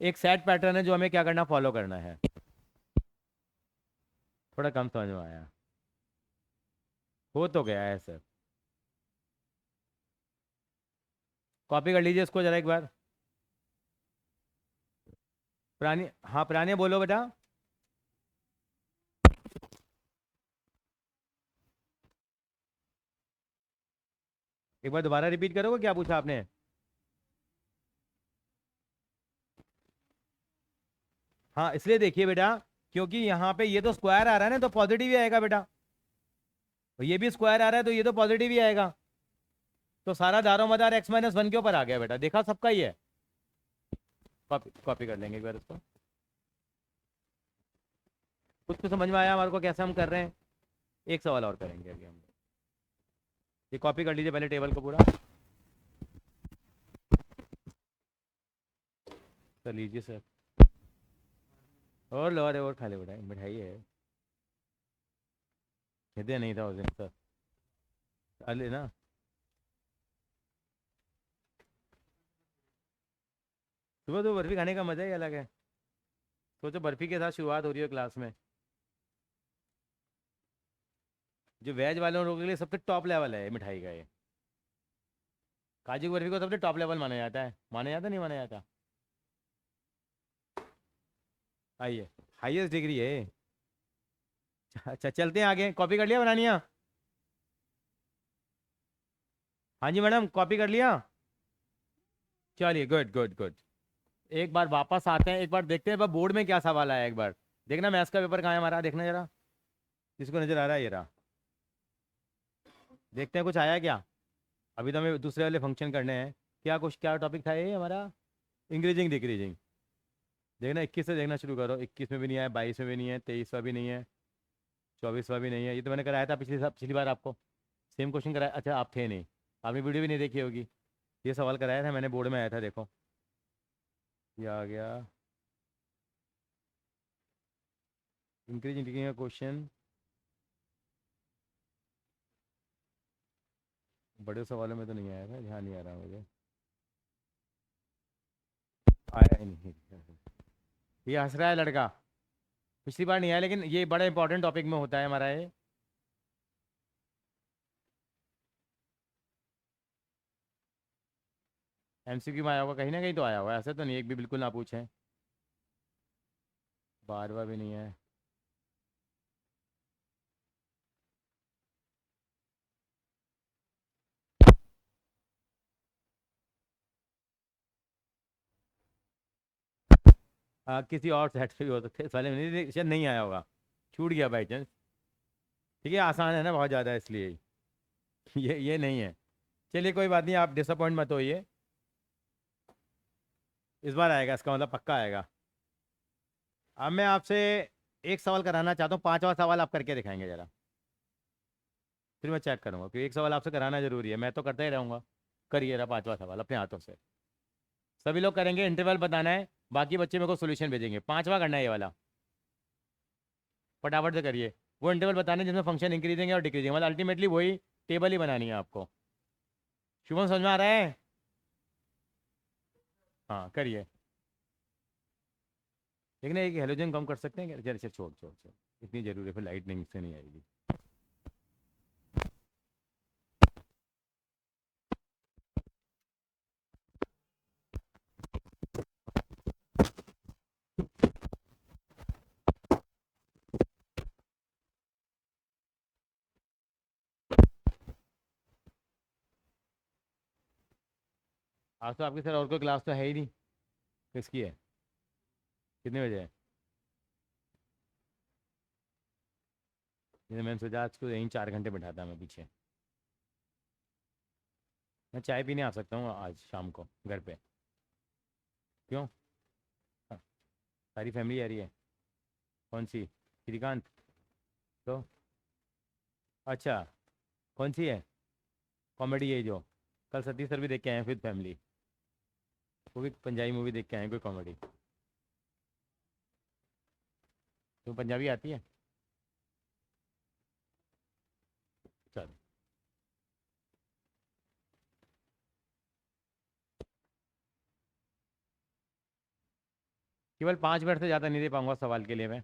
[SPEAKER 1] एक सेट पैटर्न है जो हमें क्या करना, फॉलो करना है। थोड़ा कम समझ में आया? हो तो गया है सर। कॉपी कर लीजिए इसको जरा एक बार। पुरानी, हाँ पुराने बोलो बेटा। एक बार दोबारा रिपीट करोगे, क्या पूछा आपने? हाँ इसलिए देखिए बेटा, क्योंकि यहाँ पे ये तो स्क्वायर आ रहा है ना, तो पॉजिटिव ही आएगा बेटा। और ये भी स्क्वायर आ रहा है, तो ये तो पॉजिटिव ही आएगा। तो सारा दारोमदार x-1 के ऊपर आ गया बेटा। देखा, सबका ही है। कॉपी कॉपी कर लेंगे एक बार इसको। कुछ तो समझ में आया हमारे को कैसे हम कर रहे हैं? एक सवाल और करेंगे अभी हम। ये कॉपी कर लीजिए पहले टेबल को पूरा। कर लीजिए सर। और लो, अरे और खा ले बेटा, मिठाई है। हृदय नहीं था उस दिन सर। अरे ना, सुबह तो बर्फी खाने का मजा ही अलग है। सोचो बर्फी के साथ शुरुआत हो रही है क्लास में। जो वेज वालों लोगों के लिए सबसे टॉप लेवल है मिठाई का ये। काजू बर्फी को सबसे टॉप लेवल माना जाता है। माना जाता नहीं माना जाता? आइए, हाईएस्ट डिग्री है ये। अच्छा चलते हैं आगे। कॉपी कर लिया बनानिया? हाँ जी मैडम, कॉपी कर लिया? चलिए, गुड गुड गुड। एक बार वापस आते हैं, एक बार देखते हैं बोर्ड में क्या सवाल आया, एक बार देखना। मैथ्स का पेपर कहाँ है हमारा, देखना जरा, किसको नजर आ रहा है, ये रहा। देखते हैं कुछ आया क्या। अभी तो हमें दूसरे वाले फंक्शन करने हैं। क्या कुछ, क्या टॉपिक था ये हमारा, इंक्रीजिंग डिक्रीजिंग। देखना 21 से देखना शुरू करो। 21 में भी नहीं आया, 22 में भी नहीं है, 23वां भी नहीं है, 24वां भी नहीं है। ये तो मैंने कराया था पिछली बार आपको, सेम क्वेश्चन कराया। अच्छा, आप थे नहीं, आपने वीडियो भी नहीं देखी होगी। ये सवाल कराया था मैंने, बोर्ड में आया था, देखो ये आ गया। इंक्रीजिंग डिक्रीजिंग का क्वेश्चन, बड़े सवालों में तो नहीं आया था, ध्यान नहीं आ रहा मुझे। आया ही नहीं। ये हंस रहा है लड़का, पिछली बार नहीं आया, लेकिन ये बड़ा इंपॉर्टेंट टॉपिक में होता है हमारा ये। एमसीक्यू में आया होगा कहीं ना कहीं, तो आया होगा, ऐसे तो नहीं एक भी बिल्कुल ना पूछें। 12वां भी नहीं है। किसी और सेट पे भी हो सकते हैं, इस वाले में नहीं, शायद नहीं आया होगा, छूट गया बाई चांस। ठीक है, आसान है ना बहुत ज़्यादा, इसलिए ये नहीं है। चलिए कोई बात नहीं, आप डिसअपॉइंट मत होइए, इस बार आएगा, इसका मतलब पक्का आएगा। अब मैं आपसे एक सवाल कराना चाहता हूँ, 5वां सवाल आप करके दिखाएंगे जरा, फिर मैं चेक करूँगा, क्योंकि एक सवाल आपसे कराना जरूरी है, मैं तो करता ही रहूँगा। करिए रहा 5वां सवाल अपने हाथों से, सभी लोग करेंगे, इंटरवल बताना है, बाकी बच्चे मेरे को सोल्यूशन भेजेंगे। 5वां करना है ये वाला, फटाफट से करिए। वो इंटरवल बताना है जिसमें फंक्शन इंक्रीजिंग और डिक्रीजिंग, मतलब अल्टीमेटली वही टेबल ही बनानी है आपको। शुभम, समझ में आ रहा है? हाँ करिए। लेकिन एक हेलोजन कम कर सकते हैं क्या? चल चल, छोड़ छोड़ छोड़, इतनी जरूरी है, फिर लाइट नहीं से नहीं आएगी। आज तो आपके सर और कोई क्लास तो है ही नहीं, किसकी है, कितने बजे है? जैसे मैंने सोचा आज को यहीं 4 घंटे बैठाता मैं पीछे। मैं चाय पीने आ सकता हूँ आज शाम को घर पे। क्यों? हाँ, सारी फैमिली आ रही है। कौन सी? श्रीकांत? तो अच्छा, कौन सी है? कॉमेडी है जो, कल सतीश सर भी देख के आए हैं विद फैमिली, वो भी पंजाबी मूवी देख के आए हैं, कोई कॉमेडी। तो पंजाबी आती है? चल, केवल 5 मिनट से ज़्यादा नहीं दे पाऊंगा सवाल के लिए मैं।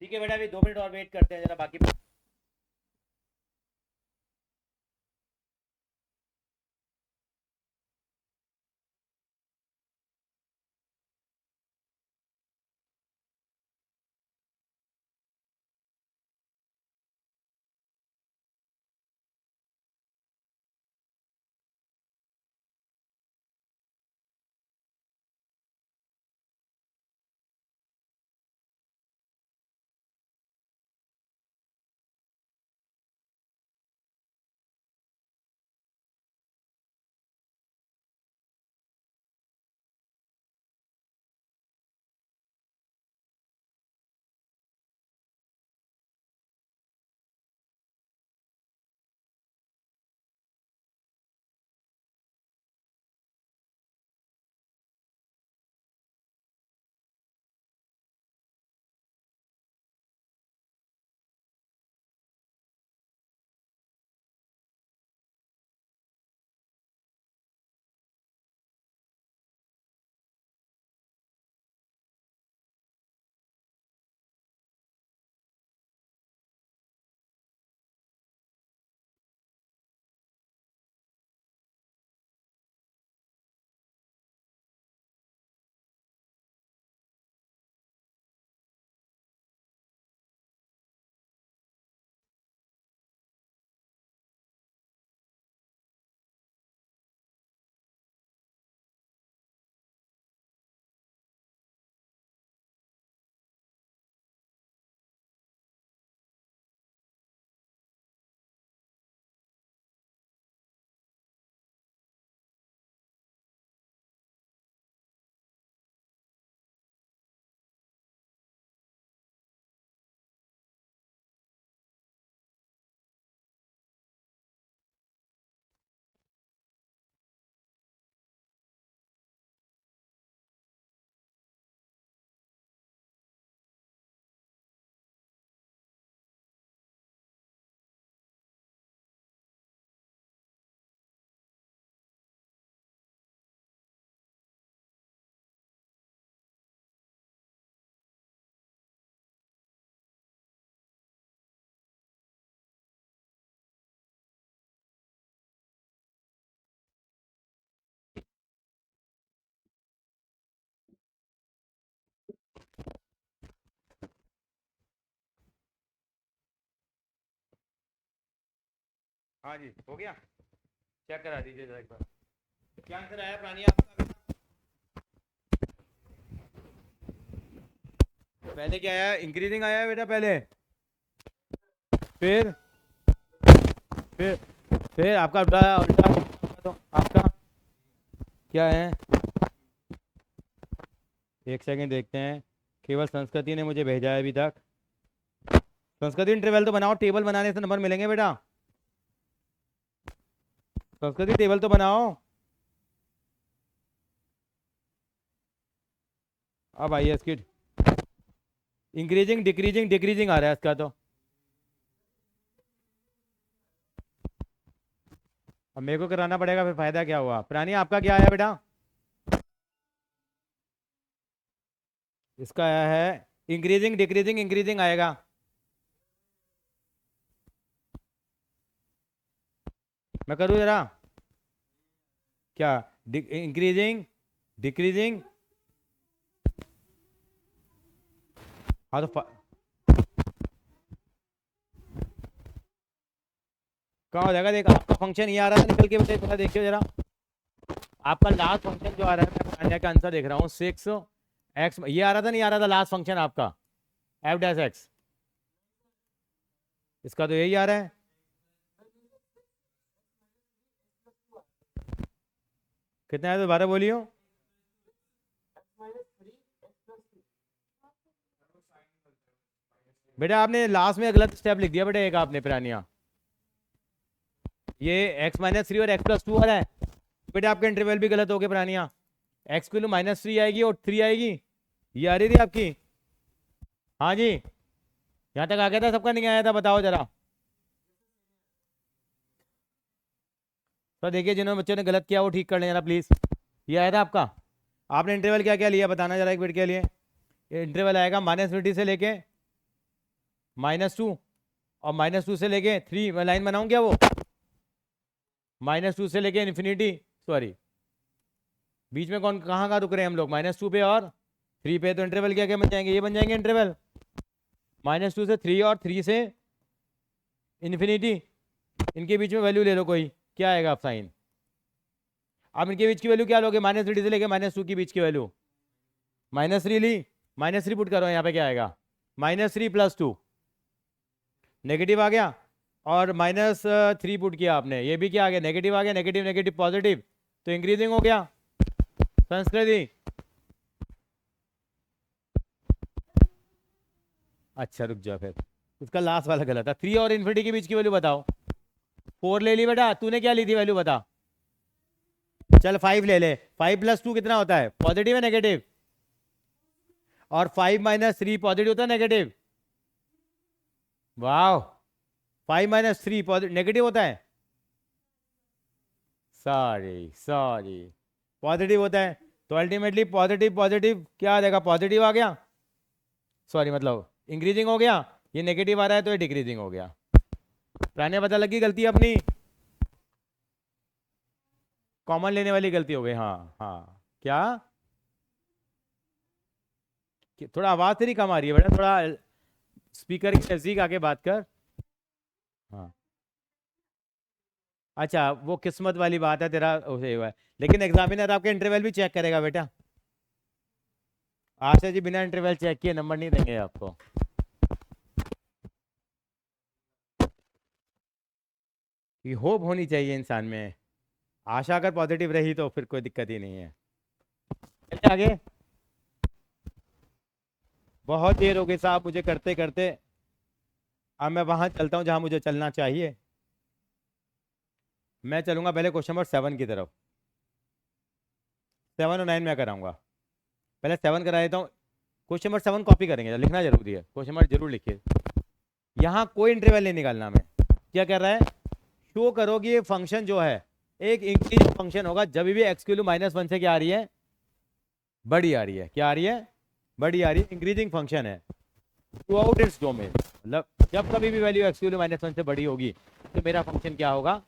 [SPEAKER 1] ठीक है बेटा, अभी 2 मिनट और वेट करते हैं जरा, बाकी हाँ जी हो गया, चेक करा दीजिए जरा एक बार। क्या आंसर आया प्राणी आपका? पहले क्या आया? इंक्रीजिंग आया है बेटा पहले, फिर फिर फिर आपका उल्टा उल्टा, तो आपका क्या है? एक सेकंड देखते हैं, केवल संस्कृति ने मुझे भेजा है अभी तक। संस्कृति इंटरवल तो बनाओ, टेबल बनाने से नंबर मिलेंगे बेटा। संस्कृति टेबल तो बनाओ। अब आइए इसकी इंक्रीजिंग डिक्रीजिंग डिक्रीजिंग आ रहा है इसका तो। अब मेरे को कराना पड़ेगा, फिर फायदा क्या हुआ? प्राणी आपका क्या आया बेटा? इसका आया है इंक्रीजिंग डिक्रीजिंग इंक्रीजिंग आएगा। मैं करूँ जरा क्या? इंक्रीजिंग डिक्रीजिंग, हाँ तो कहाँ हो जाएगा? देख आपका फंक्शन ये आ रहा था निकल के बेटे, थोड़ा देखिए जरा। आपका लास्ट फंक्शन जो आ रहा है, मैं प्राण्या का आंसर देख रहा हूँ 6x, ये आ रहा था नहीं आ रहा था लास्ट फंक्शन आपका f डैश x, इसका तो यही आ रहा है। कितना है दोबारा बोलियो? बेटा आपने लास्ट में गलत स्टेप लिख दिया बेटा एक आपने प्राणिया, ये x-3 और x+2 आ रहा है बेटा, आपका इंटरवल भी गलत हो गया प्राणिया। x की वैल्यू -3 आएगी और 3 आएगी, ये आ रही थी आपकी। हाँ जी, यहाँ तक आ गया था सबका? नहीं आया था? बताओ जरा। तो देखिए जिन्होंने बच्चों ने गलत किया वो ठीक कर लें जरा प्लीज। ये आया था आपका? आपने इंटरवल क्या क्या लिया बताना जरा एक मिनट के लिए। इंटरवल आएगा -50 से लेके -2 और -2 से लेके 3, मैं लाइन बनाऊं क्या वो? -2 से लेके इन्फिनिटी, सॉरी बीच में कौन कहाँ कहाँ रुक रहे हैं हम लोग? -2 पे और 3 पे, तो इंटरवल क्या क्या बन जाएंगे? ये बन जाएंगे इंटरवल -2 से 3 और 3 से इन्फिनिटी। इनके बीच में वैल्यू ले लो कोई, क्या आएगा आप साइन? आप इनके बीच की वैल्यू क्या लोगे? -3 से लेके -2 के बीच की वैल्यू -3 ली, -3 पुट करो यहाँ पे, क्या आएगा? -3 + 2 नेगेटिव आ गया, और -3 पुट किया आपने, ये भी क्या आ गया? नेगेटिव आ गया, नेगेटिव नेगेटिव पॉजिटिव, तो इंक्रीजिंग हो गया। संस्कृति अच्छा रुक जाओ, फिर उसका लास्ट वाला गलत था। 3 और इन्फिनिटी के बीच की वैल्यू बताओ। 4 ले ली बेटा, तूने क्या ली थी वैल्यू बता? चल 5 ले ले। 5 + 2 कितना होता है? पॉजिटिव है नेगेटिव? और 5 - 3 पॉजिटिव होता है नेगेटिव? वाह, 5 - 3 पॉजिटिव नेगेटिव होता है? सॉरी सॉरी, पॉजिटिव होता है। तो अल्टीमेटली पॉजिटिव पॉजिटिव क्या आ जाएगा? पॉजिटिव आ गया, सॉरी मतलब इंक्रीजिंग हो गया। ये नेगेटिव आ रहा है तो ये डिक्रीजिंग हो गया। प्राण्या पता लगी गलती अपनी, कॉमन लेने वाली गलती हो गई। हाँ हाँ, क्या थोड़ा आवाज तेरी कम आ रही है बेटा, थोड़ा स्पीकर के नजदीक आके बात कर। हाँ अच्छा, वो किस्मत वाली बात है तेरा उसे हुआ है, लेकिन एग्जामिनर आपके इंटरवल भी चेक करेगा बेटा। आशा जी बिना इंटरवल चेक किए नंबर नहीं देंगे आपको। ये होप होनी चाहिए इंसान में, आशा अगर पॉजिटिव रही तो फिर कोई दिक्कत ही नहीं है। चलिए आगे, बहुत देर हो गई साहब मुझे करते करते। अब मैं वहां चलता हूं जहां मुझे चलना चाहिए। मैं चलूंगा पहले क्वेश्चन नंबर 7 की तरफ। 7 और 9 मैं कराऊंगा, पहले 7 करा देता हूँ। क्वेश्चन नंबर 7 कॉपी करेंगे, लिखना जरूरी है, क्वेश्चन नंबर जरूर लिखिए। यहाँ कोई इंटरवल नहीं निकालना। मैं क्या कर रहा है, शो करो कि ये फंक्शन जो है एक इंक्रीज फंक्शन होगा जब भी x की वैल्यू -1 से क्या आ रही है? बड़ी आ रही है। क्या आ रही है? बड़ी आ रही है। इंक्रीजिंग फंक्शन है थ्रू आउट इट्स डोमेन, मतलब जब कभी भी वैल्यू x की वैल्यू -1 से बड़ी होगी तो मेरा फंक्शन क्या होगा?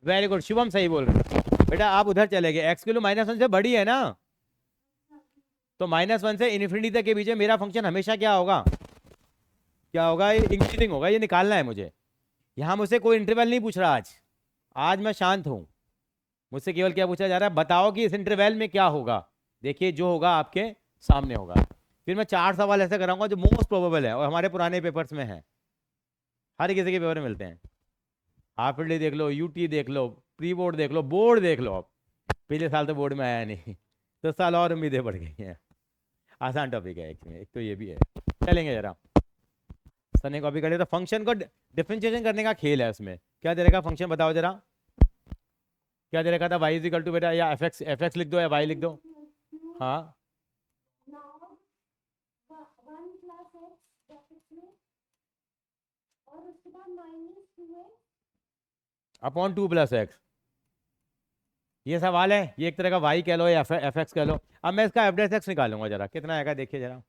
[SPEAKER 1] वेरी गुड, शुभम सही बोल रहे हैं बेटा। आप उधर चले गए, x की वैल्यू -1 से बड़ी है ना, तो -1 से इन्फिनिटी तक के बीच में मेरा फंक्शन हमेशा क्या होगा, क्या होगा, ये इंक्रीजिंग होगा, ये निकालना है मुझे। यहाँ मुझसे कोई इंटरवल नहीं पूछ रहा आज, आज मैं शांत हूँ। मुझसे केवल क्या पूछा जा रहा है, बताओ कि इस इंटरवल में क्या होगा। देखिए जो होगा आपके सामने होगा। फिर मैं 4 सवाल ऐसे कराऊंगा जो मोस्ट प्रोबेबल है और हमारे पुराने पेपर्स में है, हर किसी के पेपर में मिलते हैं। हाफ ईयरली देख लो, यूटी देख लो, प्री बोर्ड देख लो, बोर्ड देख लो। अब पिछले साल तो बोर्ड में आया नहीं, तो साल और उम्मीदें बढ़ गई हैं। आसान टॉपिक है एक तो ये भी है। चलेंगे जरा, सर ने कॉपी कर लिया। तो फंक्शन को डिफरेंशिएशन करने का खेल है उसमें। क्या दे रखा फंक्शन, बताओ जरा, क्या दे रखा था? y इज इक्वल टू बेटा, या एफ एक्स लिख दो या y लिख दो। हाँ, अपॉन 2 + x, ये सवाल है। ये एक तरह का y कह लो या एफ एक्स कह लो। अब मैं इसका एफ एक्स निकालूंगा, जरा कितना आएगा देखिए जरा।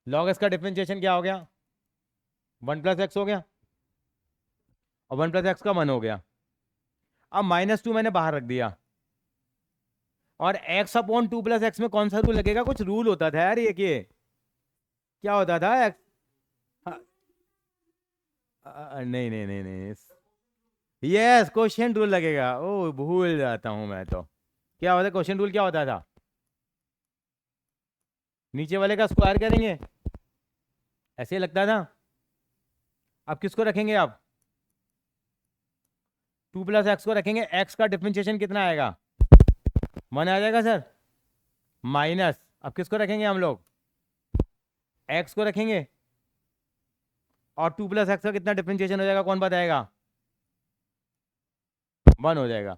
[SPEAKER 1] लॉग एक्स का डिफरेंशिएशन क्या हो गया, 1 + x हो गया, और 1 + x का 1 हो गया। अब -2 मैंने बाहर रख दिया, और x/2 + x में कौन सा रूल लगेगा? कुछ रूल होता था यार, ये क्या होता था x? हाँ, नहीं नहीं नहीं नहीं, यस, क्वेश्चन रूल लगेगा। ओ भूल जाता हूं मैं तो। क्या होता है क्वेश्चन रूल, क्या होता था? नीचे वाले का स्क्वायर करेंगे, ऐसे ही लगता था। अब किसको रखेंगे आप? 2 + x को रखेंगे, x का डिफरेंशिएशन कितना आएगा? 1 आ जाएगा सर। माइनस, अब किसको रखेंगे हम लोग? x को रखेंगे, और 2 + x का कितना डिफरेंशिएशन हो जाएगा, कौन बताएगा? 1 हो जाएगा,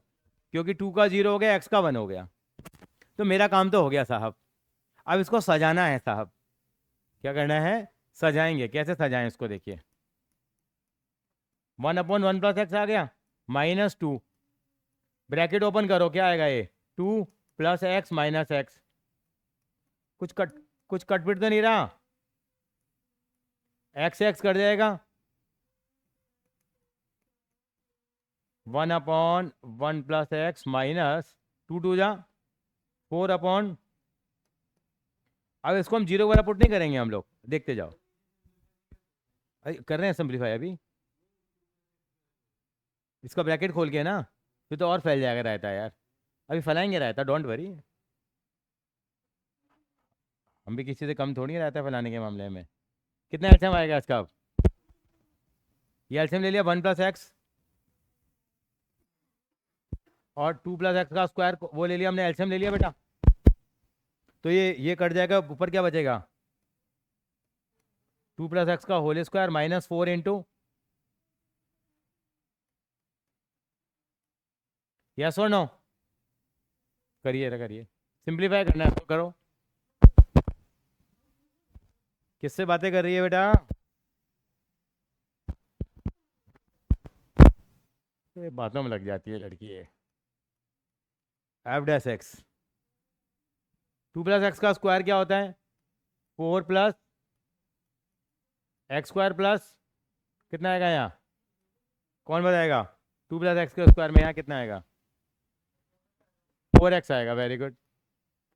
[SPEAKER 1] क्योंकि 2 का 0 हो गया, x का 1 हो गया। तो मेरा काम तो हो गया साहब। अब इसको सजाना है साहब। क्या करना है? सजाएंगे। कैसे सजाएं इसको, देखिए। 1/1 + x आ गया, -2, ब्रैकेट ओपन करो, क्या आएगा ये? 2 + x - x। कुछ कट, कुछ कटपिट तो नहीं रहा? x कट जाएगा, 1/1 + x -2 2 जा 4 अब इसको हम 0 वाला पुट नहीं करेंगे हम लोग, देखते जाओ। कर रहे हैं सिंप्लीफाई अभी, इसका ब्रैकेट खोल के ना, फिर तो और फैल जाएगा रहता यार। अभी फैलाएंगे रहता, डोंट वरी। हम भी किसी से कम थोड़ी रहता फैलाने के मामले में। कितना एल्सियम आएगा इसका? अब ये एल्सियम ले लिया, 1 + x, और 2 + x का स्क्वायर वो ले लिया हमने, एल्सियम ले लिया बेटा। तो ये कट जाएगा, ऊपर क्या बचेगा? 2 + x का होल स्क्वायर -4 इंटू, यस और नो? करिए करिए, सिंप्लीफाई करना है तो करो। किससे बातें कर रही है बेटा? ये बातों में लग जाती है लड़की है। f'(x), 2 + x का स्क्वायर क्या होता है? 4 + x² प्लस, कितना आएगा यहाँ? कौन बताएगा? 2 + x के स्क्वायर में यहाँ कितना आएगा? 4x आएगा, वेरी गुड।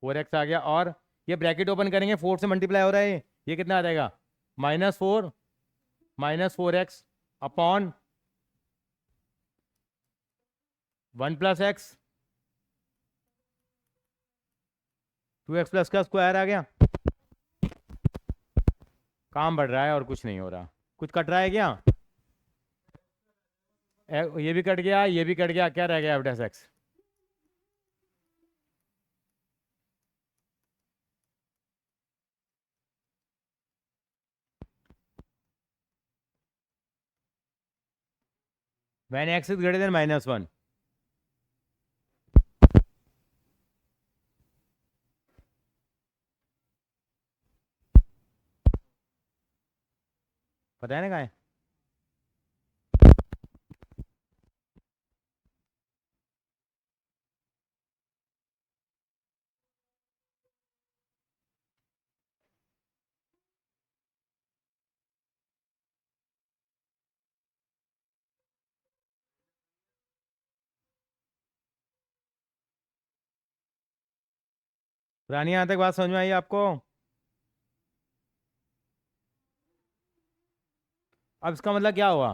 [SPEAKER 1] 4x आ गया, और ये ब्रैकेट ओपन करेंगे, 4 से मल्टीप्लाई हो रहा है ये कितना आ जाएगा? -4 -4x अपॉन 1 + x, 2x+ का स्क्वायर आ गया। काम बढ़ रहा है और कुछ नहीं हो रहा। कुछ कट रहा है क्या? ये भी कट गया, ये भी कट गया, क्या रह गया? f'(x). when x is greater than -1, पता है ना कहाँ है? रानी यहाँ तक बात समझ में आई आपको? अब इसका मतलब क्या हुआ?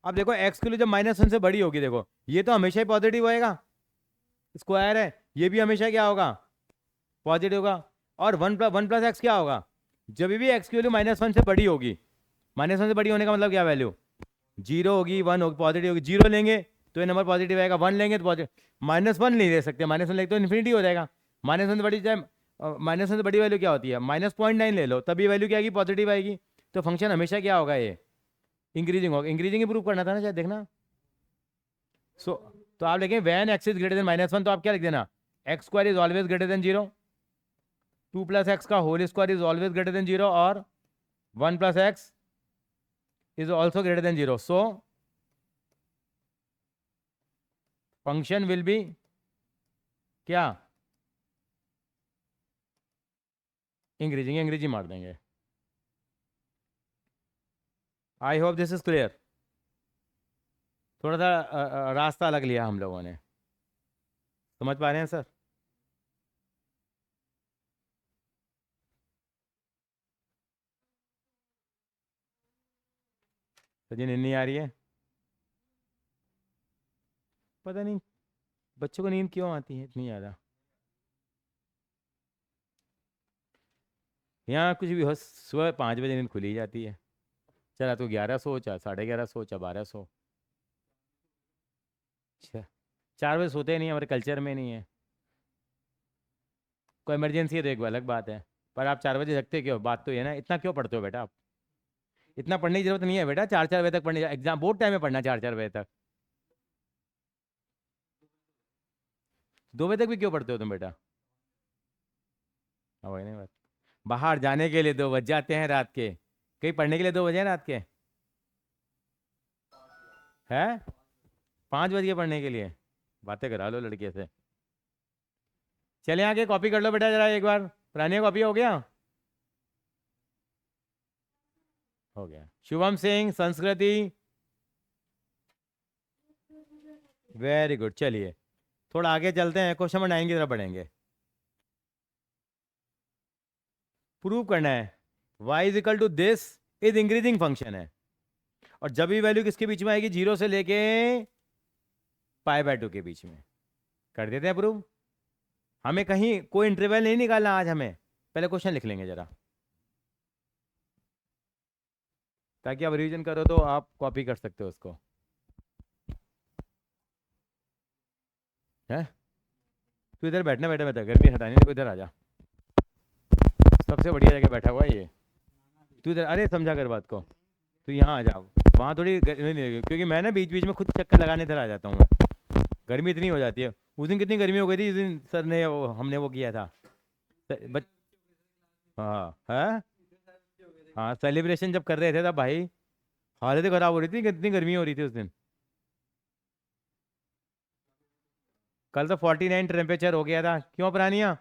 [SPEAKER 1] अब देखो एक्स की वैल्यू जब -1 से बड़ी होगी, देखो ये तो हमेशा ही पॉजिटिव होएगा, स्क्वायर है, ये भी हमेशा क्या होगा? पॉजिटिव होगा। और वन प्लस एक्स क्या होगा? जब भी एक्स की वैल्यू -1 से बड़ी होगी, -1 से बड़ी होने का मतलब क्या वैल्यू? 0 होगी, 1 होगी, पॉजिटिव होगी। 0 लेंगे तो ये नंबर पॉजिटिव आएगा, 1 लेंगे तो पॉजिटिव। -1 नहीं ले सकते, -1 लेंगे तो इन्फिनिटी हो जाएगा। -1 से बड़ी चाहे -1 से बड़ी वैल्यू क्या होती है? -0.9 ले लो, तभी वैल्यू क्या आएगी? पॉजिटिव आएगी। तो फंक्शन हमेशा क्या होगा? ये इंक्रीजिंग होगा। इंक्रीजिंग ही प्रूव करना था ना शायद, देखना। सो तो आप लिखें when x is greater than -1, तो आप क्या लिख देना? X square is always greater than 0, 2 + x का whole square is always greater than 0, और 1 + x is also greater than 0। So function will be क्या? इंक्रीजिंग। अंग्रेजी मार देंगे। I hope this is clear. थोड़ा सा रास्ता अलग लिया हम लोगों ने। समझ पा रहे हैं सर? सजी नींद नहीं आ रही है? पता नहीं बच्चों को नींद क्यों आती है इतनी ज़्यादा। यहाँ कुछ भी हो, सुबह 5 बजे नींद खुली जाती है। चला तो 11 सो, चाहे 11:30 सो, चाहे 12 सो। अच्छा, 4 बजे सोते नहीं, हमारे कल्चर में नहीं है। कोई इमरजेंसी है तो एक अलग बात है, पर आप 4 बजे जगते क्यों? बात तो ये ना, इतना क्यों पढ़ते हो बेटा आप? इतना पढ़ने की जरूरत नहीं है बेटा, 4 4 बजे तक पढ़ने, एग्जाम बोर्ड टाइम में पढ़ना 4 4 बजे तक। 2 बजे तक भी क्यों पढ़ते हो तुम बेटा? हाँ वही नहीं बात। बाहर जाने के लिए 2 बज जाते हैं रात के, कहीं पढ़ने के लिए 2 बजे हैं रात के? है 5 बज के पढ़ने के लिए? बातें करा लो लड़के से। चले आगे कॉपी कर लो बेटा जरा एक बार। पुरानी कॉपी हो गया? हो गया। शुभम सिंह, संस्कृति, वेरी गुड। चलिए थोड़ा आगे चलते हैं, क्वेश्चन नंबर 9 की तरफ बढ़ेंगे। प्रूव करना है y is equal to this is increasing function है, और जब भी वैल्यू किसके बीच में आएगी? 0 से लेके π/2 के बीच में। कर देते हैं प्रूव। हमें कहीं कोई इंटरवल नहीं निकालना आज, हमें पहले क्वेश्चन लिख लेंगे जरा, ताकि आप रिवीजन करो तो आप कॉपी कर सकते हो उसको। है तू इधर बैठना बेटा, बेटा गर्मी हटानी नहीं, इधर आ जा। सबसे बढ़िया जगह बैठा हुआ है ये। तू इधर, अरे समझा कर बात को। तू यहाँ आ जा, वहाँ थोड़ी गर्मी नहीं लगेगी, क्योंकि मैं ना बीच बीच में खुद चक्कर लगाने इधर आ जाता हूँ मैं। गर्मी इतनी हो जाती है। उस दिन कितनी गर्मी हो गई थी, उस दिन सर ने हमने वो किया था। बच हाँ है। हाँ सेलिब्रेशन जब कर रहे थे तब भाई हालत खराब हो रही थी, कितनी गर्मी हो रही थी उस दिन। कल तो 49 टेम्परेचर हो गया था, क्यों प्रानिया?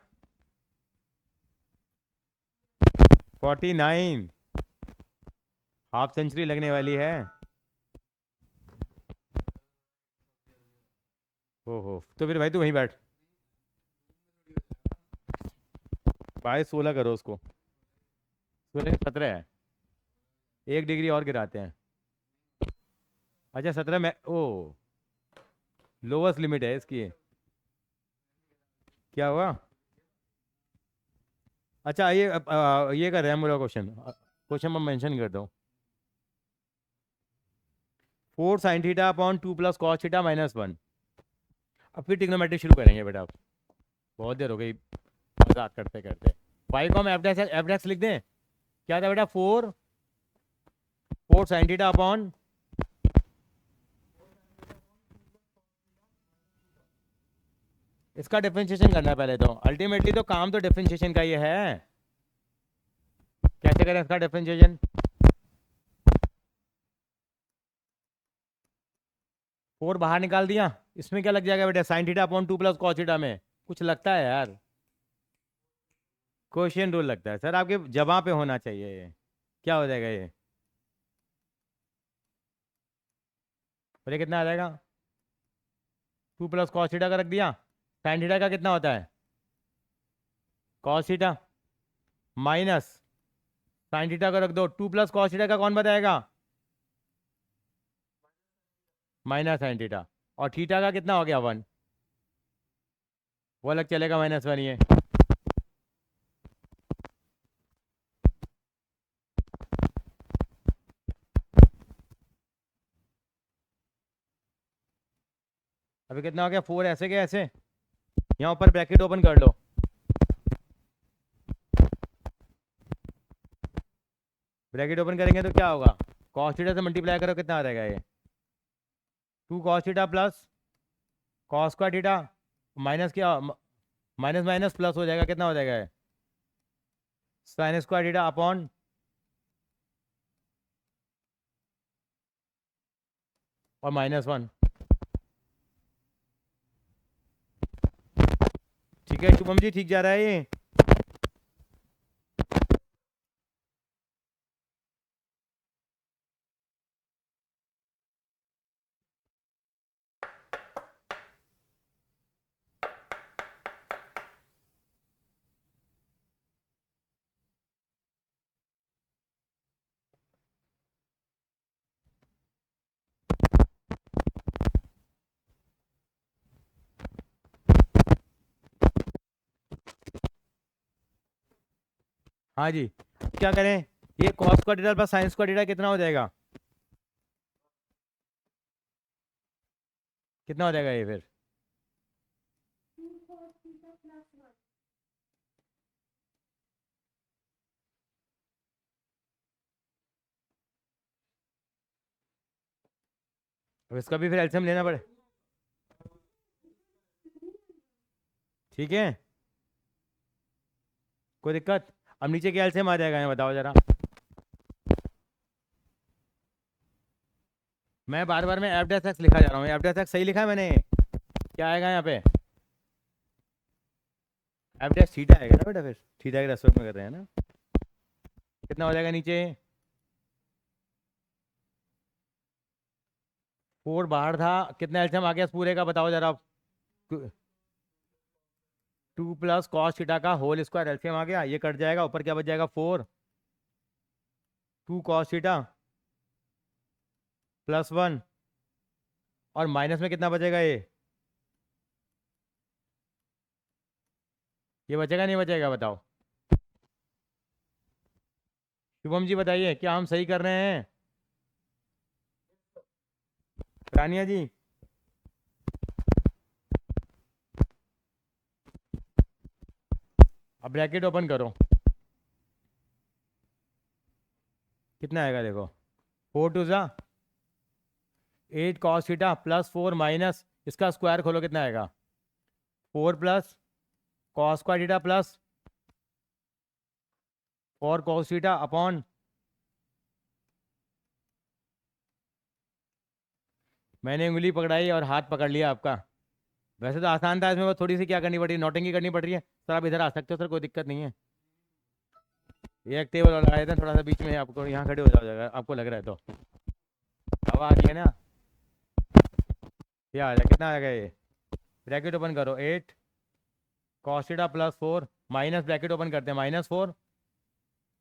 [SPEAKER 1] 49, हाफ सेंचुरी लगने वाली है। ओहो, तो फिर भाई तू वहीं बैठ। भाई 16 करो उसको, 16 17 है। 1 डिग्री और गिराते हैं। अच्छा 17 में, ओ लोवेस्ट लिमिट है इसकी। क्या हुआ? अच्छा ये ये कर रहे हैं मेरा क्वेश्चन, क्वेश्चन में मेंशन कर दो। 4 sin θ/2 + cos θ - 1। अब फिर ट्रिग्नोमेट्री शुरू करेंगे बेटा आप। बहुत देर हो गई मजाक करते करते। फाइव को हम एफ डैक्स लिख दें? क्या था बेटा? 4 sin θ/, इसका डिफरेंशिएशन करना है पहले तो। अल्टीमेटली तो काम तो डिफरेंशिएशन का ही है। कैसे करें इसका डिफरेंशिएशन? 4 बाहर निकाल दिया, इसमें क्या लग जाएगा बेटा? sin θ/2 + cos θ में कुछ लगता है यार? क्वेश्चन रूल लगता है सर, आपके जवाब पे होना चाहिए ये। क्या हो जाएगा ये? और ये कितना आ जाएगा? 2 + cos θ का रख दिया। sin θ का कितना होता है? Cos theta minus sine theta को रख दो, 2 प्लस कॉस थीटा का कौन बताएगा? Minus sine theta. और थीटा का कितना हो गया 1, वो अलग चलेगा -1 ये। अभी कितना हो गया 4 ऐसे के ऐसे, यहाँ ऊपर ब्रैकेट ओपन कर लो। ब्रैकेट ओपन करेंगे तो क्या होगा? कॉस थीटा से मल्टीप्लाई करो, कितना आ जाएगा ये? 2 cos theta plus cos square theta minus क्या, माइनस माइनस प्लस हो जाएगा, कितना हो जाएगा ये? साइन स्क्वायर थीटा अपॉन और -1। ठीक है शुभम जी, ठीक जा रहा है ये? हाँ जी, क्या करें? ये cos square theta plus sine square theta कितना हो जाएगा? कितना हो जाएगा ये फिर? अब इसका भी फिर एलसीएम लेना पड़े, ठीक है? कोई दिक्कत? अब नीचे क्या एलसीएम आ जाएगा, ये बताओ जरा। मैं बार बार में एफ डैश एक्स लिखा जा रहा हूँ, एफ डैश एक्स सही लिखा है मैंने? क्या आएगा यहाँ पे? एफ डैश थीटा आएगा ना बेटा, फिर थीटा के रेस्पेक्ट में कर रहे हैं ना। कितना हो जाएगा नीचे? 4 बाहर था, कितना एलसीएम आ गया इस पूरे का, बताओ जरा। 2 प्लस कॉस थीटा का होल स्क्वायर एलसीएम आ गया, ये कट जाएगा, ऊपर क्या बच जाएगा 4, 2 कॉस थीटा +1 और माइनस में कितना बचेगा ये बचेगा नहीं बचेगा बताओ? शुभम जी बताइए, क्या हम सही कर रहे हैं? रानिया जी, अब ब्रैकेट ओपन करो, कितना आएगा देखो। 4 टू ज़ा 8 कॉस थीटा +4 माइनस इसका स्क्वायर खोलो, कितना आएगा? 4 plus cos square theta plus 4 cos theta upon, मैंने उंगली पकड़ाई और हाथ पकड़ लिया आपका। वैसे तो आसान था, इसमें बस थोड़ी सी क्या करनी पड़ रही है, नोटिंग करनी पड़ रही है। सर आप इधर आ सकते हो सर, कोई दिक्कत नहीं है। ये एक टेबल लगाए थे थोड़ा सा बीच में, आपको यहाँ खड़े हो जाएगा आपको लग रहा है तो। हवा आ रही है ना? ये आ जाए, कितना आ गया ये? ब्रैकेट ओपन करो, 8 cos theta +4 minus bracket open करते हैं -4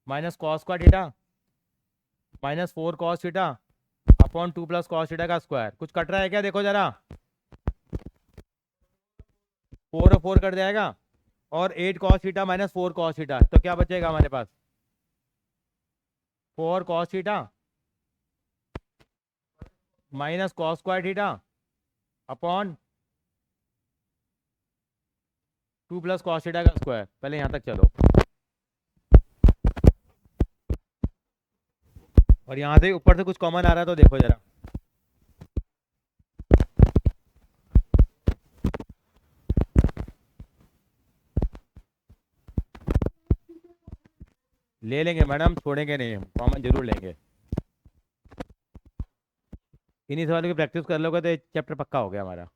[SPEAKER 1] minus cos square theta -4 cos theta upon 2 plus cos theta का स्क्वायर। कुछ कट रहा है क्या देखो जरा? 4 और 4 कट जाएगा, और 8 कॉस थीटा -4 कॉस थीटा, तो क्या बचेगा हमारे पास? 4 cos theta minus cos square theta upon 2 plus cos theta का स्क्वायर। पहले यहाँ तक चलो, और यहाँ से ऊपर से कुछ कॉमन आ रहा है तो देखो जरा। ले लेंगे मैडम, छोड़ेंगे नहीं, हम कॉमन जरूर लेंगे। इन्हीं सवालों की प्रैक्टिस कर लोगे तो चैप्टर पक्का हो गया हमारा।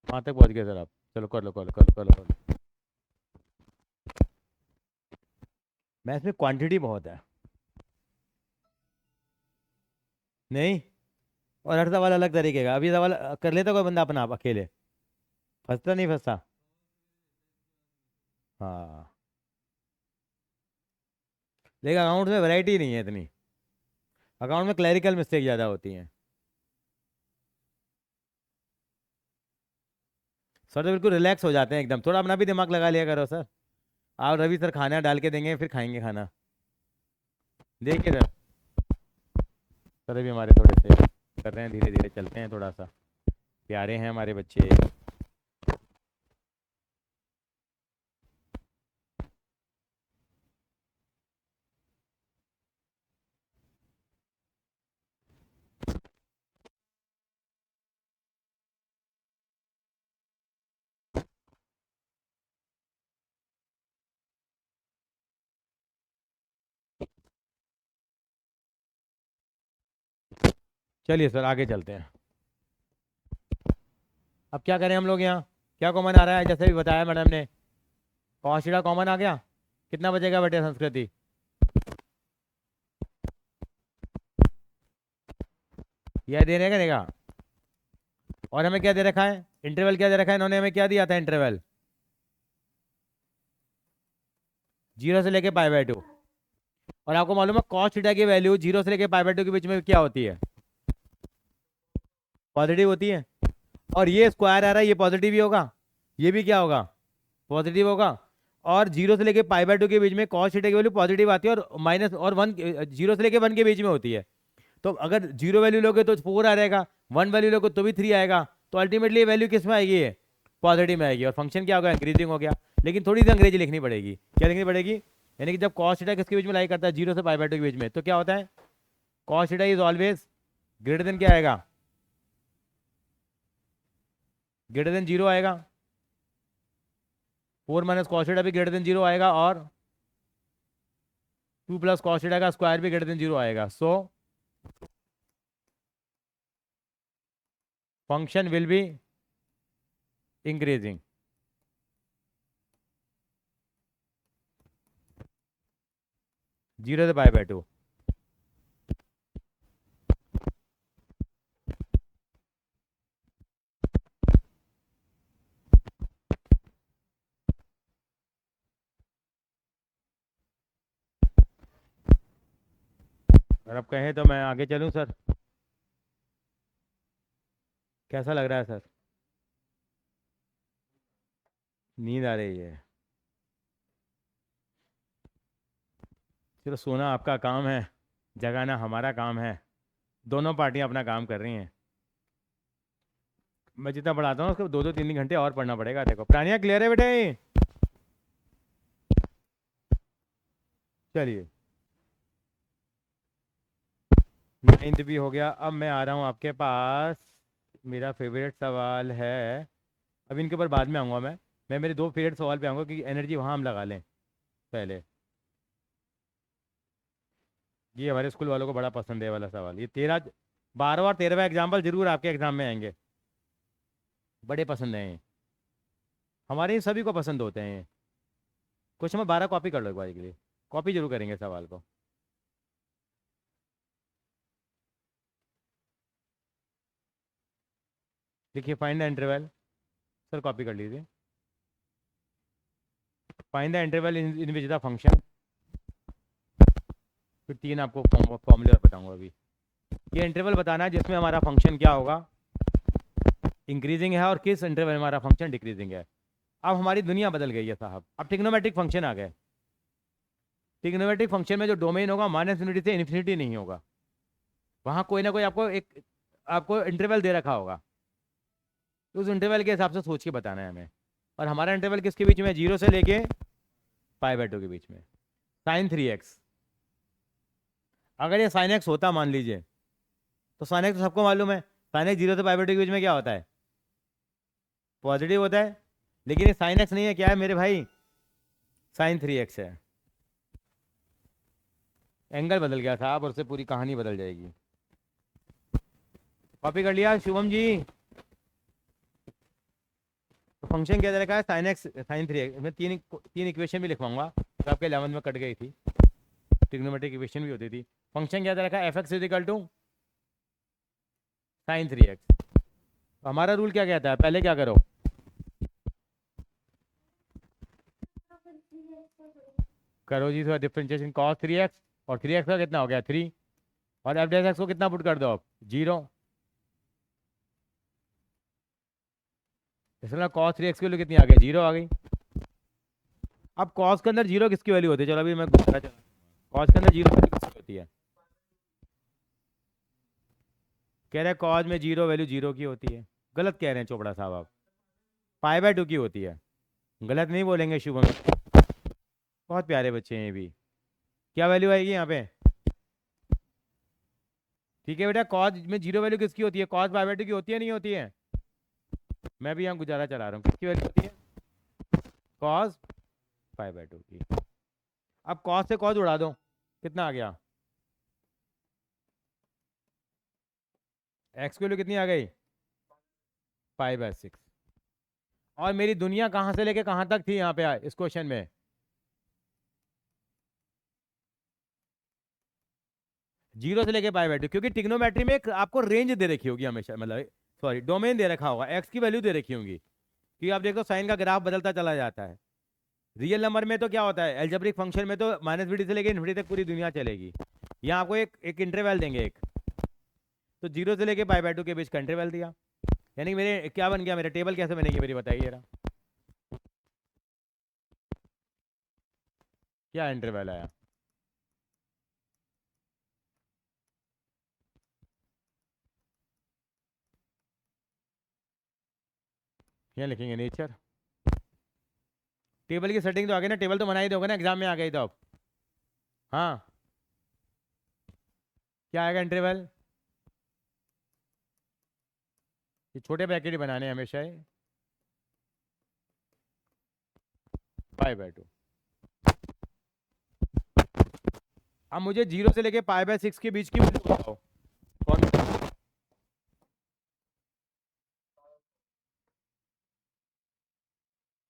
[SPEAKER 1] वहाँ तक पहुँच गए सर आप, चलो कर लो कर लो कर लो कर लो कर लो। मैथ्स में क्वांटिटी बहुत है। नहीं और हर सवाल अलग तरीके का। अभी सवाल कर लेता कोई बंदा अपना आप अकेले, फंसता नहीं फंसता। हाँ, लेकिन अकाउंट में वैरायटी नहीं है इतनी, अकाउंट में क्लैरिकल मिस्टेक ज़्यादा होती हैं। सर तो बिल्कुल रिलैक्स हो जाते हैं एकदम, थोड़ा अपना भी दिमाग लगा लिया करो सर। आप रवि सर खाना डाल के देंगे फिर खाएंगे खाना, देखिए सर। सर भी हमारे थोड़े से कर रहे हैं, धीरे धीरे चलते हैं, थोड़ा सा प्यारे हैं हमारे बच्चे। चलिए सर आगे चलते हैं। अब क्या करें हम लोग यहाँ, क्या कॉमन आ रहा है, जैसे भी बताया मैडम ने, कौशिड़ा कॉमन आ गया। कितना बचेगा बेटे संस्कृति? यह देने का देगा। और हमें क्या दे रखा है, इंटरवल क्या दे रखा है इन्होंने, हमें क्या दिया था इंटरवल? 0 से लेके π/2। और आपको मालूम है cos थीटा की वैल्यू 0 से लेके π/2 के बीच में क्या होती है? पॉजिटिव होती है। और ये स्क्वायर आ रहा है, ये पॉजिटिव ही होगा, ये भी क्या होगा, पॉजिटिव होगा। और 0 से लेके π/2 के बीच में cos थीटा की वैल्यू पॉजिटिव आती है, और माइनस और 1, 0 से लेके 1 के बीच में होती है। तो अगर 0 वैल्यू लोगे तो 4 आ रहेगा, 1 वैल्यू लोगे तो भी 3 आएगा। तो अल्टीमेटली वैल्यू किस में आएगी, ये पॉजिटिव में आएगी, और फंक्शन क्या होगा, इंक्रीजिंग हो गया। लेकिन थोड़ी सी अंग्रेजी लिखनी पड़ेगी, क्या लिखनी पड़ेगी? यानी कि जब cos थीटा किसके बीच में लाई करता है, 0 से π/2 के बीच में, तो क्या होता है, cos theta is always greater then क्या आएगा, ग्रेटर देन 0 आएगा। 4 माइनस cos थीटा भी ग्रेटर देन 0 आएगा, और 2 प्लस cos थीटा का स्क्वायर भी ग्रेटर देन 0 आएगा। सो function will be increasing. Zero से π/2। और अब कहें तो मैं आगे चलूं सर, कैसा लग रहा है सर? नींद आ रही है? चलो, सोना आपका काम है, जगाना हमारा काम है, दोनों पार्टियां अपना काम कर रही हैं। मैं जितना पढ़ाता हूँ उसको 2-2 3 3 घंटे और पढ़ना पड़ेगा। देखो प्राणियां क्लियर है बेटे? चलिए, 9th भी हो गया। अब मैं आ रहा हूँ आपके पास, मेरा फेवरेट सवाल है। अब इनके ऊपर बाद में आऊँगा मैं मेरे 2 फेवरेट सवाल पे आऊँगा, क्योंकि एनर्जी वहाँ हम लगा लें पहले। ये हमारे स्कूल वालों को बड़ा पसंद है ये वाला सवाल, ये 12वां और 13वां एग्जाम्पल जरूर आपके एग्जाम में आएंगे, बड़े पसंद हैं ये। हमारे ये सभी को पसंद होते हैं ये। क्वेश्चन में 12 कॉपी कर लो एक बार के लिए, कॉपी जरूर करेंगे सवाल को। देखिए, find the interval, sir copy कर लीजिए। Find the interval in which the function, फिर 3 आपको फॉर्मूले और बताऊंगा अभी। ये इंटरवल बताना है जिसमें हमारा फंक्शन क्या होगा, इंक्रीजिंग है, और किस इंटरवल में हमारा फंक्शन डिक्रीजिंग है। अब हमारी दुनिया बदल गई है साहब, अब ट्रिग्नोमेट्रिक फंक्शन आ गए। ट्रिग्नोमेट्रिक फंक्शन में जो डोमेन होगा -∞ से इन्फिनिटी नहीं होगा, वहाँ कोई ना कोई आपको इंटरवल दे रखा होगा, तो उस इंटरवल के हिसाब से सोच के बताना है हमें। और हमारा इंटरवल किसके बीच में, 0 से लेके π/2 के बीच में। sin 3x, अगर ये sin x होता मान लीजिए, तो sin x तो सबको मालूम है, sin x 0 से π/2 के बीच में क्या होता है, पॉजिटिव होता है। लेकिन ये sin x नहीं है, क्या है मेरे भाई, sin 3x है। एंगल बदल गया साहब, और उससे पूरी कहानी बदल जाएगी। कॉपी कर लिया शुभम जी? तो फंक्शन क्या दे रखा है, sin 3x। मैं तीन इक्वेशन भी लिखवाऊंगा, तो आपके 11th में कट गई थी, ट्रिग्नोमेट्रिक इक्वेशन भी होती थी। फंक्शन क्या दे रखा है, f(x) = साइन 3x। हमारा रूल क्या कहता है, पहले क्या करो, करो जी थोड़ा डिफ्रेंशिएशन, cos 3x, और 3x का कितना हो गया 3, और एफ डैश एक्स को कितना पुट कर दो आप 0। इसमें cos 3x की वैल्यू कितनी आ गई, 0 आ गई। अब cos के अंदर 0 किसकी वैल्यू होती है, चलो अभी मैं दूसरा चला, cos के अंदर 0 वैल्यू किसकी होती है, कह रहे हैं cos में 0 वैल्यू 0 की होती है। गलत कह रहे हैं चोपड़ा साहब आप, π/2 की होती है। गलत नहीं बोलेंगे शुभम, बहुत प्यारे बच्चे हैं ये भी। क्या वैल्यू आएगी यहाँ पे, ठीक है बेटा, cos में 0 वैल्यू किसकी होती है, cos π/2 की होती है नहीं होती है। मैं भी यहाँ गुजारा चला रहा हूँ, किसकी वैल्यू होती है, cos π/2 की। अब cos से cos उड़ा दो, कितना आ गया, x की वैल्यू कितनी आ गई π/6। और मेरी दुनिया कहाँ से लेके कहाँ तक थी यहाँ पे इस क्वेश्चन में, 0 से लेके π/2, क्योंकि टिग्नोमेट्री में एक आपको रेंज दे रखी होगी हमेशा, मतलब सॉरी डोमेन दे रखा होगा, x की वैल्यू दे रखी होगी, कि आप देखो साइन का ग्राफ बदलता चला जाता है। रियल नंबर में तो क्या होता है, एल्जेब्रिक फंक्शन में तो -β से लेके इन्फिनिटी तक पूरी दुनिया चलेगी। यहाँ आपको एक इंटरवल देंगे एक, तो 0 से लेके π/2 के बीच का इंटरवल दिया, यानी मेरे क्या बन गया, मेरे टेबल कैसे बनेगी मेरी बताइए जरा, क्या इंटरवल आया, यहाँ लिखेंगे नेचर, टेबल की सेटिंग तो आ गई ना, टेबल तो बना ही दोगे ना, एग्जाम में आ गई तो अब, हाँ क्या आएगा इंटरवल, ये छोटे ब्रैकेट ही बनाने हैं हमेशा ही, π/2। अब मुझे 0 से लेके π/6 के बीच की वैल्यू बताओ, कौन,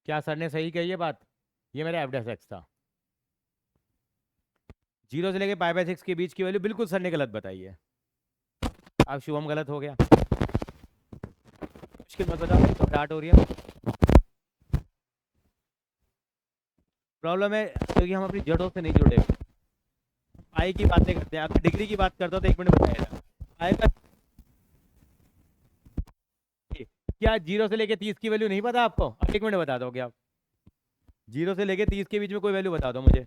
[SPEAKER 1] क्या सर ने सही कही है बात, ये मेरा f(x) था, 0 से लेके π/6 के बीच की वैल्यू बिल्कुल सर ने गलत बताई है। अब शुभम गलत हो गया, मुश्किल मत बताओ, घबराहट हो रही है, प्रॉब्लम है क्योंकि हम अपनी जड़ों से नहीं जुड़े, पाई की बातें करते हैं, अगर डिग्री की बात करता हूँ तो 1 मिनट बताएगा, पाई का क्या 0 से लेके 30 की वैल्यू नहीं पता आपको, अब 1 मिनट बता दोगे आप, 0 से लेके 30 के बीच में कोई वैल्यू बता दो मुझे,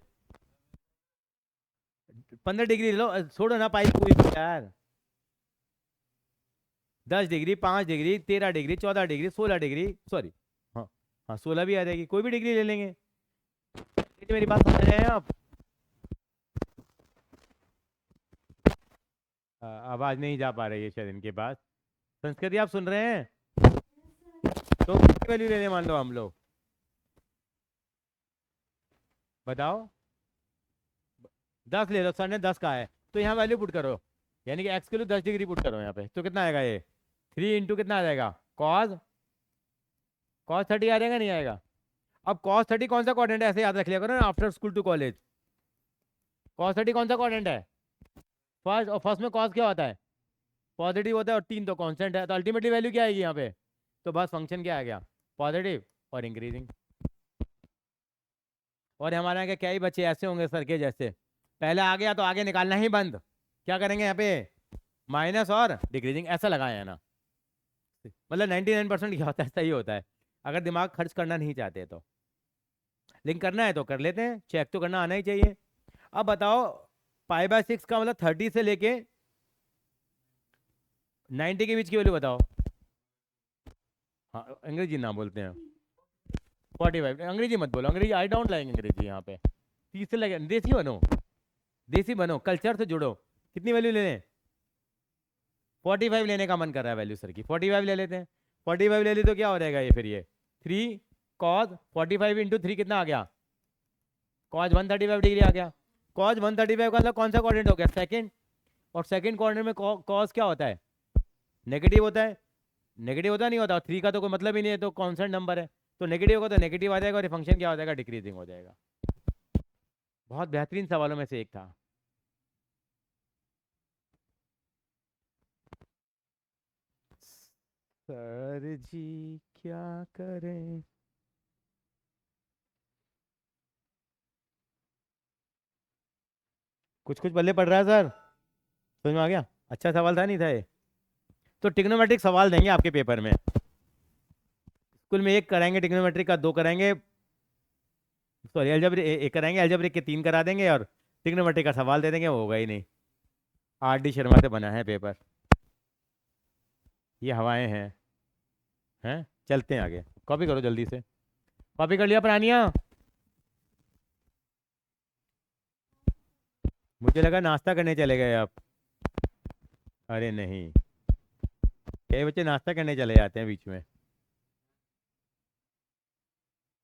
[SPEAKER 1] 15 डिग्री लो, छोड़ो ना पाई पूरी यार, 10 degree, 5 degree, 13 degree, 14 degree, 16 degree, sorry हाँ हाँ 16 भी आ जाएगी, कोई भी डिग्री ले लेंगे। मेरी बात समझ रहे हैं आप, आवाज नहीं जा पा रही है शायद इनके पास, संस्कृति आप सुन रहे हैं, तो वैल्यू लेने मान लो हम लोग, बताओ 10 ले लो, सर ने 10 कहा है, तो यहाँ वैल्यू पुट करो, यानी कि x के लिए 10 डिग्री पुट करो यहाँ पे, तो कितना आएगा ये 3 इंटू कितना आ जाएगा cos, cos 30 आ जाएगा नहीं आएगा। अब cos 30 कौन सा क्वाड्रेंट है, ऐसे याद रख लिया करो ना, after school to college, cos 30 कौन सा क्वाड्रेंट है, फर्स्ट, और फर्स्ट में cos क्या होता है, पॉजिटिव होता है, और 3 तो कांस्टेंट है, तो अल्टीमेटली वैल्यू क्या आएगी यहाँ पे, तो बस फंक्शन क्या आ गया, पॉजिटिव और इंक्रीजिंग। और हमारे यहाँ के क्या ही बच्चे ऐसे होंगे सर के जैसे, पहले आ गया तो आगे निकालना ही बंद, क्या करेंगे यहाँ पे माइनस और डिक्रीजिंग, ऐसा लगाया है ना, मतलब 99% क्या होता है, सही होता है, अगर दिमाग खर्च करना नहीं चाहते तो, लेकिन करना है तो कर लेते हैं, चेक तो करना आना ही चाहिए। अब बताओ π/6 का मतलब 30 से लेके 90 के बीच की वैल्यू बताओ, हाँ अंग्रेजी ना बोलते हैं, 45, अंग्रेजी मत बोलो, अंग्रेजी आई डोंट लाइक अंग्रेजी, यहाँ पे 30 से लगे, देसी बनो, देसी बनो, कल्चर से जुड़ो, कितनी वैल्यू ले लें, 45 लेने का मन कर रहा है वैल्यू सर की, 45 ले लेते हैं, 45 ले ली तो क्या हो जाएगा ये फिर ये 3 cos 45 इंटू 3 कितना आ गया, cos 135 डिग्री आ गया, cos 135 का मतलब कौन सा क्वाड्रेंट हो गया, सेकंड, और सेकंड क्वाड्रेंट में cos क्या होता है, नेगेटिव होता है, नेगेटिव होता नहीं होता, 3 का तो कोई मतलब ही नहीं है, तो कॉन्स्टेंट नंबर है, तो नेगेटिव होगा तो नेगेटिव आ जाएगा, और फंक्शन क्या हो जाएगा, डिक्रीजिंग हो जाएगा। बहुत बेहतरीन सवालों में से एक था। सर जी क्या करें। कुछ कुछ बल्ले पड़ रहा है सर। समझ में आ गया। अच्छा सवाल था नहीं था ये। तो टिग्नोमेट्रिक सवाल देंगे आपके पेपर में। स्कूल में एक कराएंगे टिग्नोमेट्रिक का, दो कराएंगे, सॉरी अलजेब्रिक एक कराएंगे, अलजेब्रिक के तीन करा देंगे, और टिग्नोमेट्रिक का सवाल दे देंगे, वो होगा ही नहीं। R D शर्मा से बना है पेपर। ये हवाएं हैं। चलते हैं आगे। कॉपी करो जल्दी से। कॉपी कर लिया प्राणिया। मुझे लगा नाश्ता करने चले गए आप। अरे नहीं, कई बच्चे नाश्ता करने चले जाते हैं बीच में।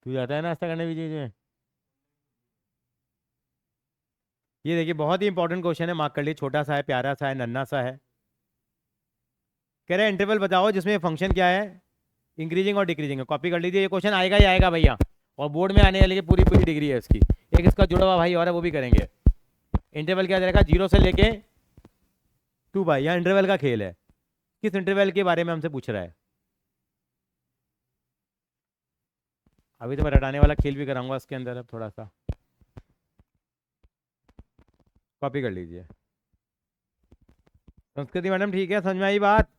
[SPEAKER 1] तू जाता है नाश्ता करने बीच बीच में। ये देखिए बहुत ही इंपॉर्टेंट क्वेश्चन है, मार्क कर लिए। छोटा सा है, प्यारा सा है, नन्ना सा है। कह रहे इंटरवल बताओ जिसमें फंक्शन क्या है, इंक्रीजिंग और डिक्रीजिंग है। कॉपी कर लीजिए, ये क्वेश्चन आएगा ही आएगा भैया। और बोर्ड में आने वाली पूरी पूरी डिग्री है इसकी। एक इसका जुड़ा हुआ भाई और है, वो भी करेंगे। इंटरवल क्या रहेगा, 0 से लेके 2 भाई, यहाँ इंटरवल का खेल है। किस इंटरवल के बारे में हमसे पूछ रहा है। अभी तो मैं रटाने वाला खेल भी कराऊंगा इसके अंदर, अब थोड़ा सा कॉपी कर लीजिए। संस्कृति मैडम ठीक है, समझ में आई बात।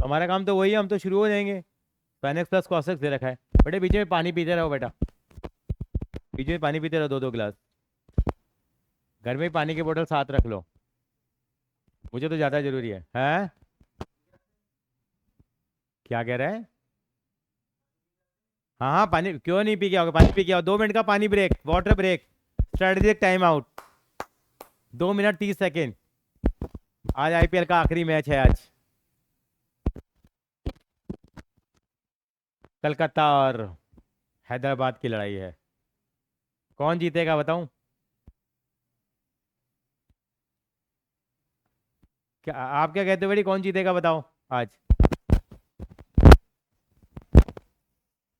[SPEAKER 1] हमारा काम तो वही है, हम तो शुरू हो जाएंगे। sin x plus cos x दे रखा है। बेटे बीच में पानी पीते रहो बेटा, बीच में पानी पीते रहो, 2-2 गिलास। घर में ही पानी की बोतल साथ रख लो, मुझे तो ज़्यादा जरूरी है। हैं क्या कह रहा है। हाँ हाँ, पानी क्यों नहीं पी के आओगे, पानी पी के आओ। 2 मिनट का पानी break, water break, strategic time out. 2 minute 30 second. आज IPL का आखिरी मैच है आज। कलकत्ता और हैदराबाद की लड़ाई है। कौन जीतेगा बताऊं। क्या आप क्या कहते हो बेटी, कौन जीतेगा बताओ आज।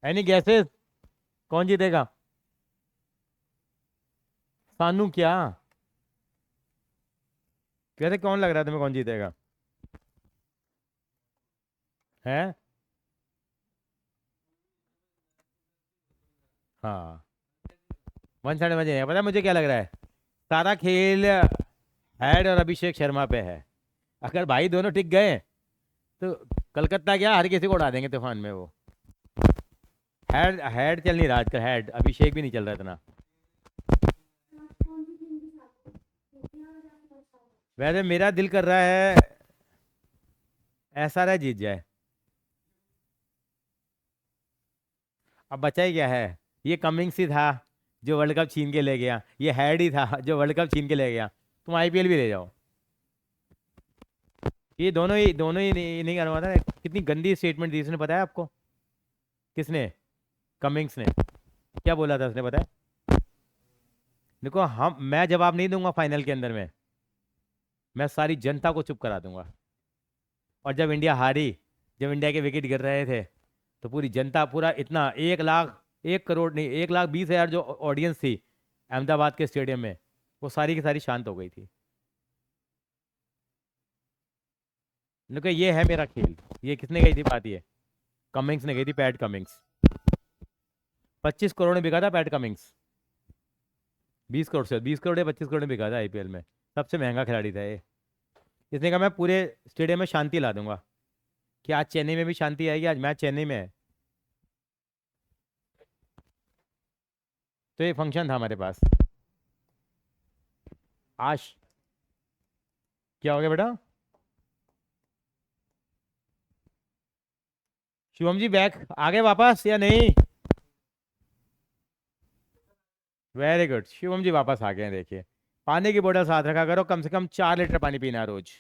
[SPEAKER 1] एनी गैसेस, कौन जीतेगा। सानू क्या कहते, कौन लग रहा है तुम्हें कौन जीतेगा। है हाँ, 1 साइड में। पता है मुझे क्या लग रहा है, सारा खेल हैड और अभिषेक शर्मा पे है। अगर भाई दोनों टिक गए तो कलकत्ता क्या हर किसी को उड़ा देंगे तूफान में वो। हैड हैड चल नहीं रहा आजकल, हैड अभिषेक भी नहीं चल रहा इतना। वैसे मेरा दिल कर रहा है SRH जीत जाए। अब बचा ही क्या है। ये कमिंग्स ही था जो वर्ल्ड कप छीन के ले गया, ये हैड ही था जो वर्ल्ड कप छीन के ले गया। तुम IPL भी ले जाओ। ये दोनों ही नहीं करवा था। कितनी गंदी स्टेटमेंट दी इसने, पता है आपको। किसने, कमिंग्स ने। क्या बोला था उसने पता है। देखो मैं जवाब नहीं दूंगा फाइनल के अंदर में, मैं सारी जनता को चुप करा दूंगा। और जब इंडिया हारी, जब इंडिया के विकेट गिर रहे थे, तो पूरी जनता, पूरा इतना 1 लाख, 1 करोड़ नहीं, 1,20,000 जो ऑडियंस थी अहमदाबाद के स्टेडियम में, वो सारी की सारी शांत हो गई थी। देखो ये है मेरा खेल। ये किसने गई थी बात, ये कमिंग्स ने गई थी, पैट कमिंग्स। 25 करोड़ में बिका था पैट कमिंग्स। 20 करोड़ से, 20 करोड़ या 25 करोड़ में बिका था IPL में। सबसे महंगा खिलाड़ी था ये। इसने कहा मैं पूरे स्टेडियम में शांति ला दूंगा। कि आज चेन्नई में भी शांति आएगी, आज मैच चेन्नई में है। तो ये फंक्शन था हमारे पास आज। क्या हो गया बेटा। शिवम जी बैक आ गए वापस या नहीं। वेरी गुड, शिवम जी वापस आ गए हैं। देखिए पानी की बोतल साथ रखा करो, कम से कम 4 लीटर पानी पीना है रोज।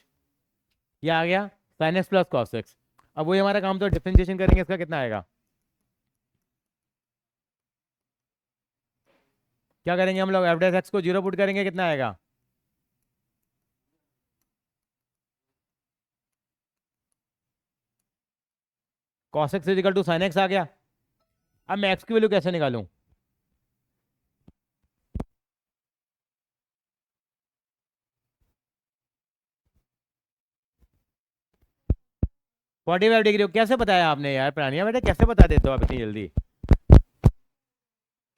[SPEAKER 1] ये आ गया sin x plus cos x। अब वही हमारा काम, तो डिफरेंशिएशन करेंगे, इसका कितना आएगा। क्या करेंगे हम लोग, एफ डैश एक्स को 0 पुट करेंगे, कितना आएगा? Cos x is equal to sine x आ गया। अब मैं एक्स की वैल्यू कैसे निकालूं? 45 डिग्री कैसे बताया आपने यार प्राणिया बेटा, कैसे बता देते हो आप इतनी जल्दी?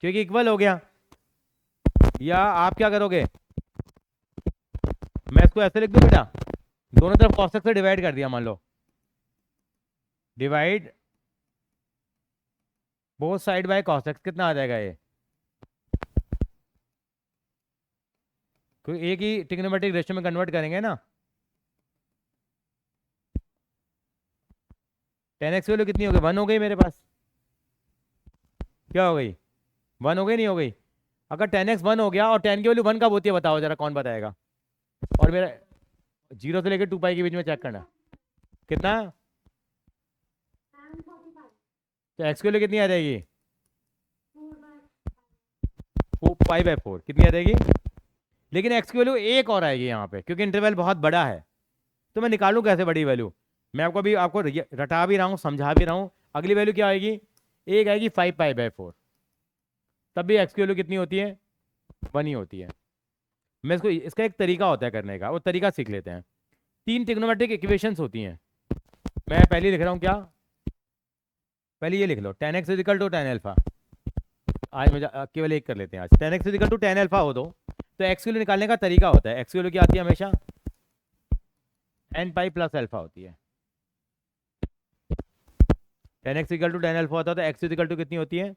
[SPEAKER 1] क्योंकि इक्वल हो गया। या आप क्या करोगे, मैं इसको ऐसे लिख दूं बेटा, दोनों तरफ कॉस एक्स से डिवाइड कर दिया, मान लो divide both side by cos x, कितना आ जाएगा ये? क्योंकि एक ही ट्रिग्नोमेट्रिक रेशियो में कन्वर्ट करेंगे ना। 10x वैल्यू कितनी हो गई? 1 हो गई मेरे पास। क्या हो गई? 1 हो गई, नहीं हो गई? अगर 10x 1 हो गया और 10 की वैल्यू 1 कब होती है बताओ जरा, कौन बताएगा? और मेरा 0 से लेकर 2 पाई के बीच में चेक करना कितना। तो x की वैल्यू कितनी आ जाएगी? 4 पाई/4 कितनी आ जाएगी? लेकिन x की वैल्यू एक और आएगी यहाँ पे, क्योंकि इंटरवल बहुत बड़ा है। तो मैं निकालूं कैसे बड़ी वैल्यू? मैं आपको अभी आपको रटा भी रहा हूँ, समझा भी रहा हूँ। अगली वैल्यू क्या आएगी? एक आएगी 5 पाई/4। तब भी x की वैल्यू कितनी होती है? 1 ही होती है। मैं इसको, इसका एक तरीका होता है करने का, वो तरीका सीख लेते हैं। 3 ट्रिग्नोमेट्रिक इक्वेशंस होती हैं। मैं पहले लिख रहा हूँ क्या, पहले ये लिख लो, 10x इजिकल टू tan अल्फा। आज मुझे केवल एक कर लेते हैं आज। 10x is equal to tan alpha हो तो x की वैल्यू निकालने का तरीका होता है, x की वैल्यू क्या आती है हमेशा? n पाई प्लस अल्फा होती है। 10x is equal to tan alpha होता है तो x इजिकल टू कितनी होती है?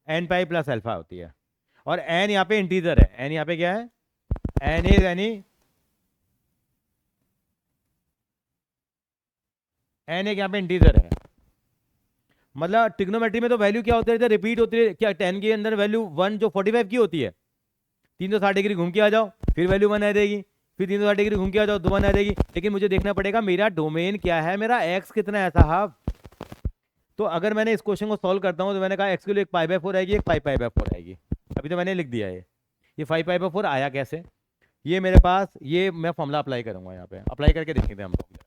[SPEAKER 1] n पाई प्लस अल्फा होती है। और n यहाँ पे इंटीजर है, n यहाँ पे क्या है? n इज एनी, n एक यहाँ पे इंटीजर है। मतलब ट्रिग्नोमेट्री में तो वैल्यू क्या होती है, रिपीट होती है क्या? 10 के अंदर वैल्यू 1 जो 45 की होती है, 360 डिग्री घूम के आ जाओ, फिर वैल्यू 1 आ जाएगी, फिर 360 डिग्री घूम के आ जाओ तो 1 आ जाएगी। लेकिन मुझे देखना पड़ेगा मेरा डोमेन क्या है, मेरा एक्स कितना है साहब। तो अगर मैंने इस क्वेश्चन को सॉल्व करता हूँ तो मैंने कहा एक्स के लिए एक पाई/4 आएगी, एक 5 पाई/4 आएगी। अभी तो मैंने लिख दिया है। ये 5 पाई/4 आया कैसे? ये मेरे पास, ये मैं फॉर्मूला अप्लाई करूंगा, यहाँ पे अप्लाई करके देखेंगे हम लोग।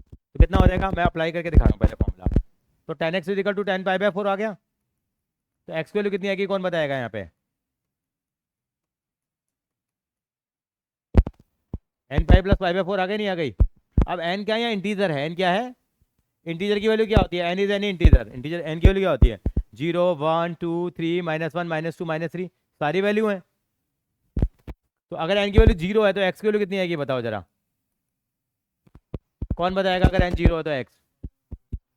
[SPEAKER 1] तो कितना हो जाएगा, मैं अप्लाई करके दिखा रहा हूँ पहले फॉर्मूला। तो 10x इजिकल टू 10 पाई/4 आ गया। तो एक्स की वैल्यू कितनी आएगी, कौन बताएगा यहाँ पे? n पाई प्लस पाई/4 आ गई, नहीं आ गई? अब n क्या है, यहाँ इंटीजर है, n क्या है? इंटीजर की वैल्यू क्या होती है? n is any integer, integer n की वैल्यू क्या होती है? 0 1 2 3 -1 -2 -3, सारी वैल्यू है। तो अगर n की वैल्यू 0 है तो x की वैल्यू कितनी आएगी बताओ जरा, कौन बताएगा? अगर n 0 है तो x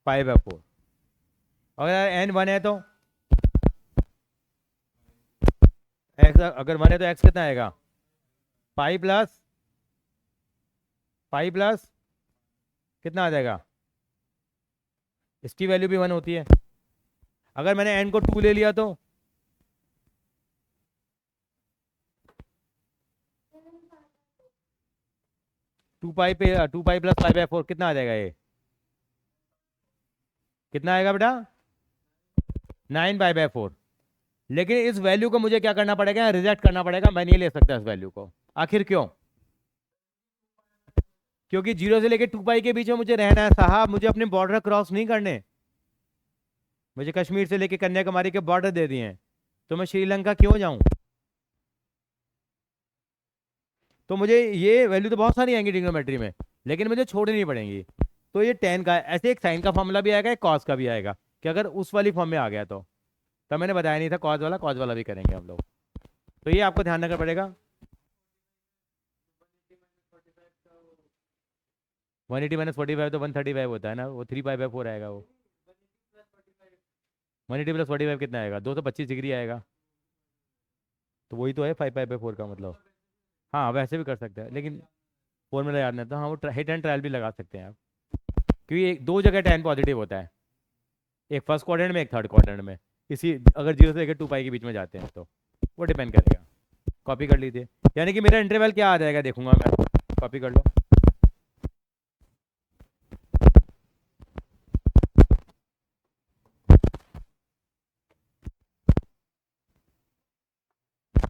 [SPEAKER 1] 5/4। अगर n 1 है तो x, अगर 1 है तो x कितना आएगा? पाई प्लस कितना आ जाएगा? इसकी वैल्यू भी 1 होती है। अगर मैंने n को 2 ले लिया तो 2 पाई प्लस पाई/4 कितना आ जाएगा? ये कितना आएगा बेटा? 9 पाई/4। लेकिन इस वैल्यू को मुझे क्या करना पड़ेगा, रिजेक्ट करना पड़ेगा, मैं नहीं ले सकता इस वैल्यू को। आखिर क्यों? क्योंकि 0 से लेकर 2 पाई के बीच में मुझे रहना है साहब, मुझे अपने बॉर्डर क्रॉस नहीं करने। मुझे कश्मीर से लेकर कन्याकुमारी के बॉर्डर दे दिए हैं, तो मैं श्रीलंका क्यों जाऊं? तो मुझे ये वैल्यू तो बहुत सारी आएंगी ट्रिग्नोमेट्री में, लेकिन मुझे छोड़नी पड़ेंगी। तो ये टेन का ऐसे एक साइन का फॉर्मूला भी आएगा, एक कॉस का भी आएगा, कि अगर उस वाली फॉर्म में आ गया तो। तब मैंने बताया नहीं था, कॉस वाला भी करेंगे हम लोग। तो ये आपको ध्यान रखना पड़ेगा। 180 - 45 तो 135 होता है ना, वो 3 पाई/4 आएगा वो। 180 + 45 कितना आएगा? 225 डिग्री आएगा। तो वही तो है 5 पाई/4 का मतलब। हाँ वैसे भी कर सकते हैं, लेकिन फॉर्मूला याद नहीं था। हाँ वो हिट एंड ट्रायल भी लगा सकते हैं आप, क्योंकि एक दो जगह tan पॉजिटिव होता है, एक फर्स्ट क्वाड्रेंट में, एक थर्ड क्वाड्रेंट में। इसी अगर 0 से लेकर 2 पाई के बीच में जाते हैं तो वो डिपेंड करेगा। कॉपी कर लीजिए, यानी कि मेरा इंटरवल क्या आ जाएगा देखूंगा मैं। कॉपी कर लो।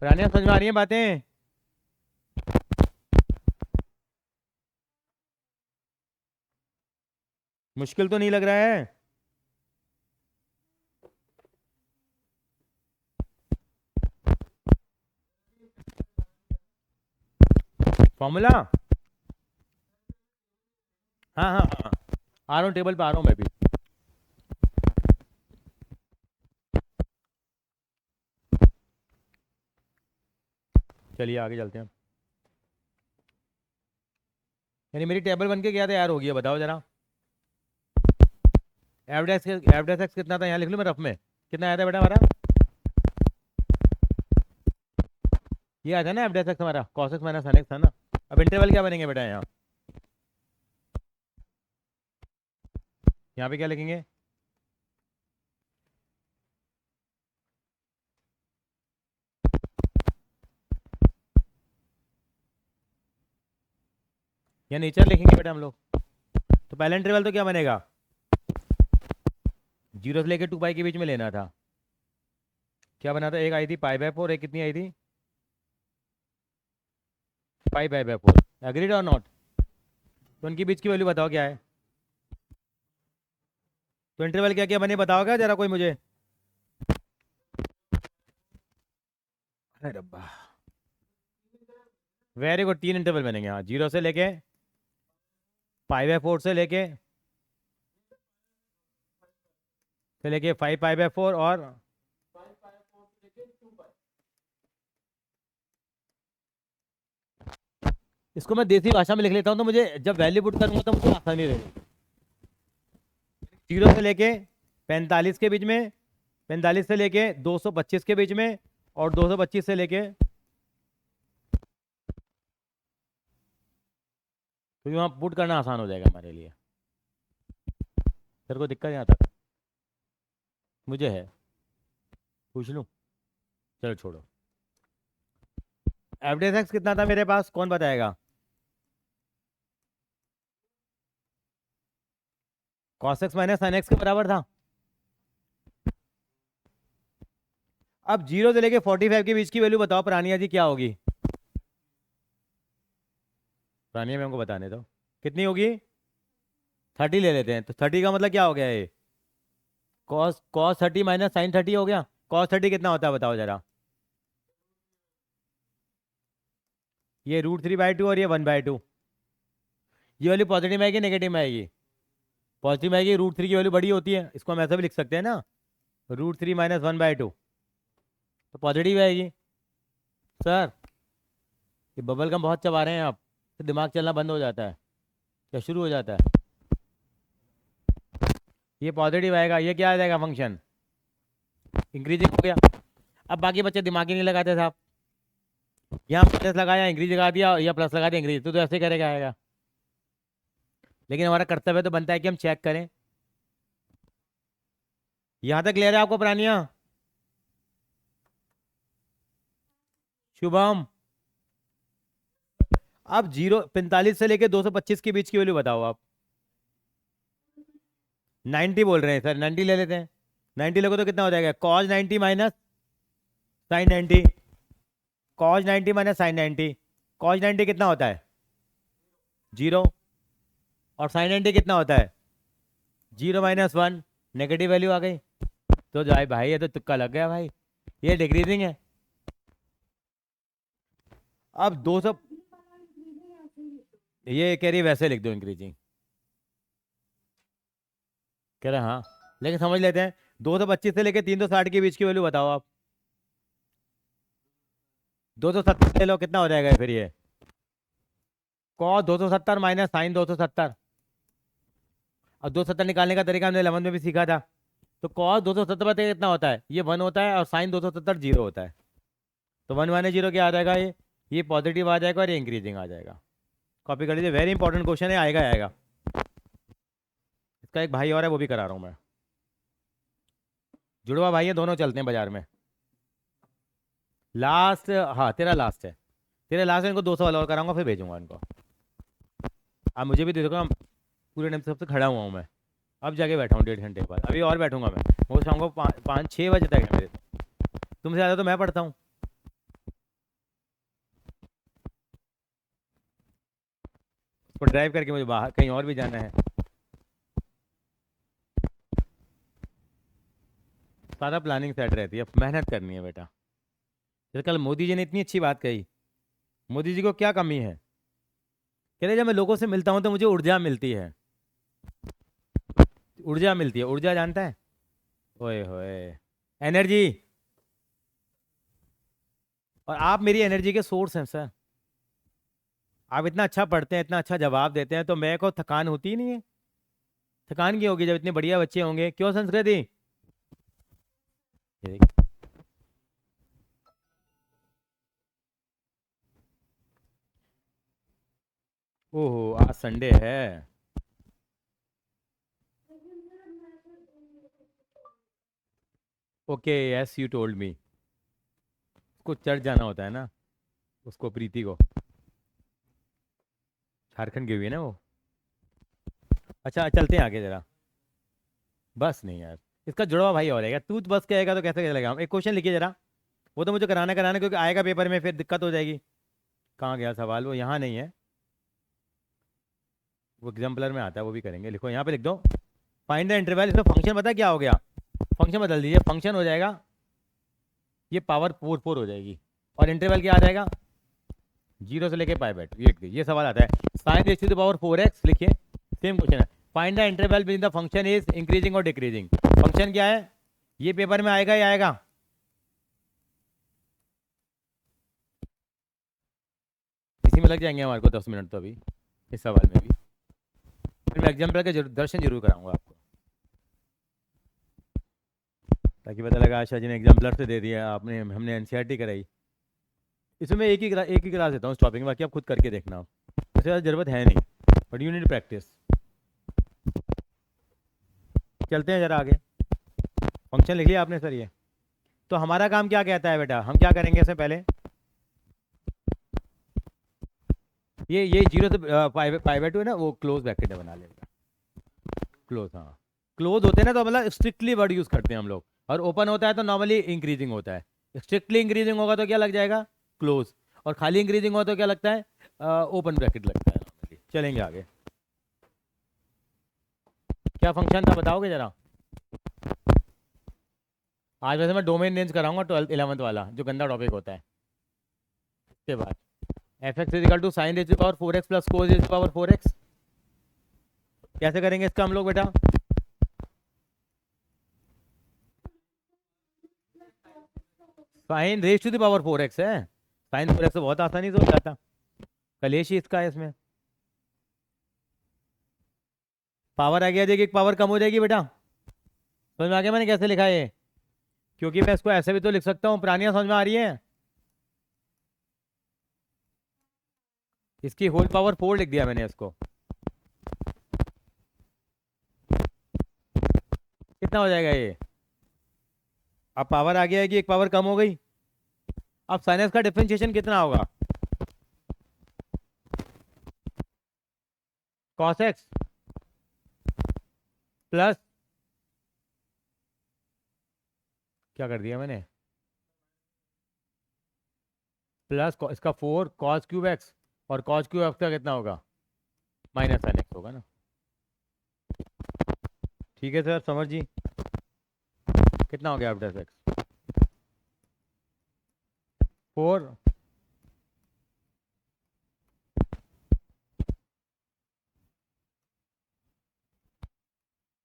[SPEAKER 1] पुरानी समझ में आ रही है बातें? मुश्किल तो नहीं लग रहा है? फॉर्मूला, हाँ हाँ हाँ, आ रहा हूँ, टेबल पे आ रहा हूँ मैं भी। चलिए आगे चलते हैं। यानी मेरी टेबल बन के क्या तैयार हो गई है, बताओ जरा। एवरेज एक्स कितना था, यहाँ लिख लूँ मैं रफ में, कितना आया था बेटा हमारा? ये आया था ना एवरेज एक्स हमारा, cos x minus sine x था ना। अब इंटरवल क्या बनेंगे बेटा यहाँ? यहाँ पे क्या लिखेंगे? या नेचर लिखेंगे बेटा हम लोग। तो पहला इंटरवल तो क्या बनेगा? 0 से लेकर 2 पाई के बीच में लेना था। क्या बना था? एक आई थी π/4, एक कितनी आई थी? π/4। एग्रीड और नॉट? तो उनके बीच की वैल्यू बताओ क्या है। तो इंटरवल क्या क्या बने बताओगा जरा कोई मुझे। अरे रब्बा, वेरी गुड, 3 इंटरवल बनेंगे। हाँ, 0 से लेके π/4 से लेके 5π/4 और इसको मैं देसी भाषा में लिख लेता हूँ, तो मुझे जब वैल्यू पुट करूंगा तो मुझे आसानी रहेगी। 0 से लेके 45 के बीच में, 45 से लेके 225 के बीच में, और 225 से लेके, तो वहाँ पुट करना आसान हो जाएगा हमारे लिए। तेरे को दिक्कत यहाँ तक? मुझे है, पूछ लूँ? चलो छोड़ो। एवरेज एक्स कितना था मेरे पास, कौन बताएगा? Cos x minus sine x के बराबर था। अब 0 से लेके 45 के बीच की वैल्यू बताओ प्रानिया जी, क्या होगी? प्रानिया मैम को बताने दो, कितनी होगी? 30 ले लेते हैं। तो 30 का मतलब क्या हो गया ये? कॉस कॉस 30 माइनस साइन 30 हो गया। कॉस 30 कितना होता है बताओ जरा। ये √3/2 और ये 1/2। ये वाली पॉजिटिव में आएगी नेगेटिव में आएगी? पॉजिटिव में आएगी। √3 की वैल्यू बड़ी होती है, इसको हम ऐसा भी लिख सकते हैं ना, √3 माइनस 1/2, तो पॉजिटिव आएगी। सर ये बबल गम बहुत चबा रहे हैं आप, तो दिमाग चलना बंद हो जाता है या शुरू हो जाता है? ये पॉजिटिव आएगा, ये क्या आ जाएगा फंक्शन? इंक्रीजिंग हो गया। अब बाकी बच्चे दिमाग ही नहीं लगाते साहब, यहाँ प्लस लगाया इंक्रीज लगा दिया, या प्लस लगा दिया इंक्रीज, तो ऐसे करेगा आएगा। लेकिन हमारा कर्तव्य तो बनता है कि हम चेक करें। यहां तक क्लियर है आपको प्राणिया? शुभम, अब 45 से लेके 225 के बीच की वैल्यू बताओ आप। 90 बोल रहे हैं सर, 90 ले लेते हैं। 90 लोगों तो कितना हो जाएगा? Cos 90 minus sine 90। Cos 90 minus sine 90। Cos 90 कितना होता है? 0। और साइन 90 कितना होता है? 0 माइनस 1। नेगेटिव वैल्यू आ गई। तो जाए भाई, ये तो तुक्का लग गया भाई, ये डिक्रीजिंग है। अब 200, ये कह रही वैसे लिख दो इंक्रीजिंग, कह रहे हाँ, लेकिन समझ लेते हैं। 225 से लेके 360 के बीच की वैल्यू बताओ आप। 270 ले लो, कितना हो जाएगा फिर ये? Cos 270 minus sine 270। और 270 निकालने का तरीका हमने 11 में भी सीखा था। तो कॉस 270 पता है कितना होता है? ये 1 होता है, और साइन 270 0 होता है। तो 1 माइनस 0 क्या आ जाएगा? ये पॉजिटिव आ जाएगा और ये इंक्रीजिंग आ जाएगा। कॉपी कर लीजिए, वेरी इंपॉर्टेंट क्वेश्चन है, आएगा आएगा। इसका एक भाई और है, वो भी करा रहा हूँ मैं। जुड़वा भाई है दोनों, चलते हैं बाजार में। लास्ट, हाँ तेरा लास्ट है, तेरा लास्ट है। इनको 200 वाला और कराऊंगा, फिर भेजूंगा इनको। अब मुझे भी दे दो, पूरे टाइम से सबसे खड़ा हुआ हूँ मैं। अब जाके बैठा हूँ 1.5 घंटे बाद, अभी और बैठूंगा मैं। वो शाम को 5-6 बजे तक है मेरे। तुमसे ज़्यादा तो मैं पढ़ता हूँ। इसको ड्राइव करके मुझे बाहर कहीं और भी जाना है। सारा प्लानिंग सेट रहती है, मेहनत करनी है बेटा। जैसे कल मोदी जी ने इतनी अच्छी बात कही। मोदी जी को क्या कमी है? कह रहे जब मैं लोगों से मिलता हूं तो मुझे ऊर्जा मिलती है। ऊर्जा मिलती है, ऊर्जा जानता है? ओए होए, एनर्जी। और आप मेरी एनर्जी के सोर्स हैं सर। आप इतना अच्छा पढ़ते हैं, इतना अच्छा जवाब देते हैं, तो मेरे को थकान होती ही नहीं है। थकान क्यों होगी जब इतने बढ़िया बच्चे होंगे? क्यों संस्कृति? ये देखिए। ओहो, आज संडे है। Okay, yes you told me. उसको चर्च जाना होता है ना, उसको प्रीति को। झारखंड गई हुई है ना वो। अच्छा चलते हैं आगे जरा। बस नहीं यार, इसका जुड़वा भाई और रहेगा। तू बस के आएगा तो कैसे चलेगा? एक क्वेश्चन लिखिए जरा। वो तो मुझे कराना कराना, क्योंकि आएगा पेपर में फिर दिक्कत हो जाएगी। कहाँ गया सवाल? वो यहाँ नहीं है, वो एग्जाम्पलर में आता है, वो भी करेंगे। लिखो यहाँ पे, लिख दो। Find the interval. इसमें फंक्शन पता है क्या हो गया? फंक्शन बदल दीजिए, फंक्शन हो जाएगा ये पावर 4 हो जाएगी। और इंटरवल क्या आ जाएगा? 0 से लेके पाई बैठ। ये लिख दीजिए, ये सवाल आता है। Sine raise to the power 4x लिखिए। सेम क्वेश्चन है। Find the interval between the function is increasing और डिक्रीजिंग। फंक्शन क्या है? ये पेपर में आएगा ही आएगा। इसी में लग जाएंगे हमारे को 10 मिनट तो अभी, इस सवाल में भी। फिर मैं एग्जाम्पल के दर्शन जरूर कराऊंगा आपको, ताकि पता लगा आशा जी ने एग्जाम्पलर से दे दिया, आपने हमने एनसीईआरटी कराई। इसमें एक ही क्लास देता हूँ स्टॉपिंग, बाकी आप खुद करके देखना। इससे ज़्यादा ज़रूरत है नहीं, बट यू नीड प्रैक्टिस। चलते हैं जरा आगे। फंक्शन लिख लिया आपने सर? ये तो हमारा काम क्या कहता है बेटा? हम क्या करेंगे इससे पहले? ये 0 से पाई बाय 2 है ना, वो क्लोज ब्रैकेट बना लेगा। क्लोज, हाँ। क्लोज होते हैं ना तो मतलब स्ट्रिक्टली वर्ड यूज करते हैं हम लोग, और ओपन होता है तो नॉर्मली इंक्रीजिंग होता है। स्ट्रिक्टली इंक्रीजिंग होगा तो क्या लग जाएगा? क्लोज। और खाली इंक्रीजिंग होगा तो क्या लगता है? ओपन ब्रैकेट लगता है नॉर्मली। चलेंगे आगे। क्या फंक्शन था बताओगे जरा? आज वैसे मैं डोमेन रेंज कराऊंगा 12th 11th वाला, जो गंदा टॉपिक होता है। उसके बाद f x is equal to sine raise to power 4x plus cos raise to power 4x। कैसे करेंगे इसका हम लोग बेटा? Sine raise to the power 4x है। साइन 4x तो बहुत आसानी से हो जाता। कलेश ही इसका है इसमें। पावर आ गया जाएगी, एक पावर कम हो जाएगी बेटा। समझ में आ गया मैंने कैसे लिखा है? क्योंकि मैं इसको ऐसे भी तो लिख सकता हूँ। प्राणियां समझ में आ रही है? इसकी होल पावर 4 लिख दिया मैंने इसको। कितना हो जाएगा ये? अब पावर आ गया है कि एक पावर कम हो गई। अब साइनस का डिफरेंशिएशन कितना होगा? cos x प्लस, क्या कर दिया मैंने? प्लस इसका 4 cos क्यूब x, और cos क्यूब x का कितना होगा? माइनस साइन x होगा ना। ठीक है सर, समझ जी। कितना हो गया अब 10x? 4।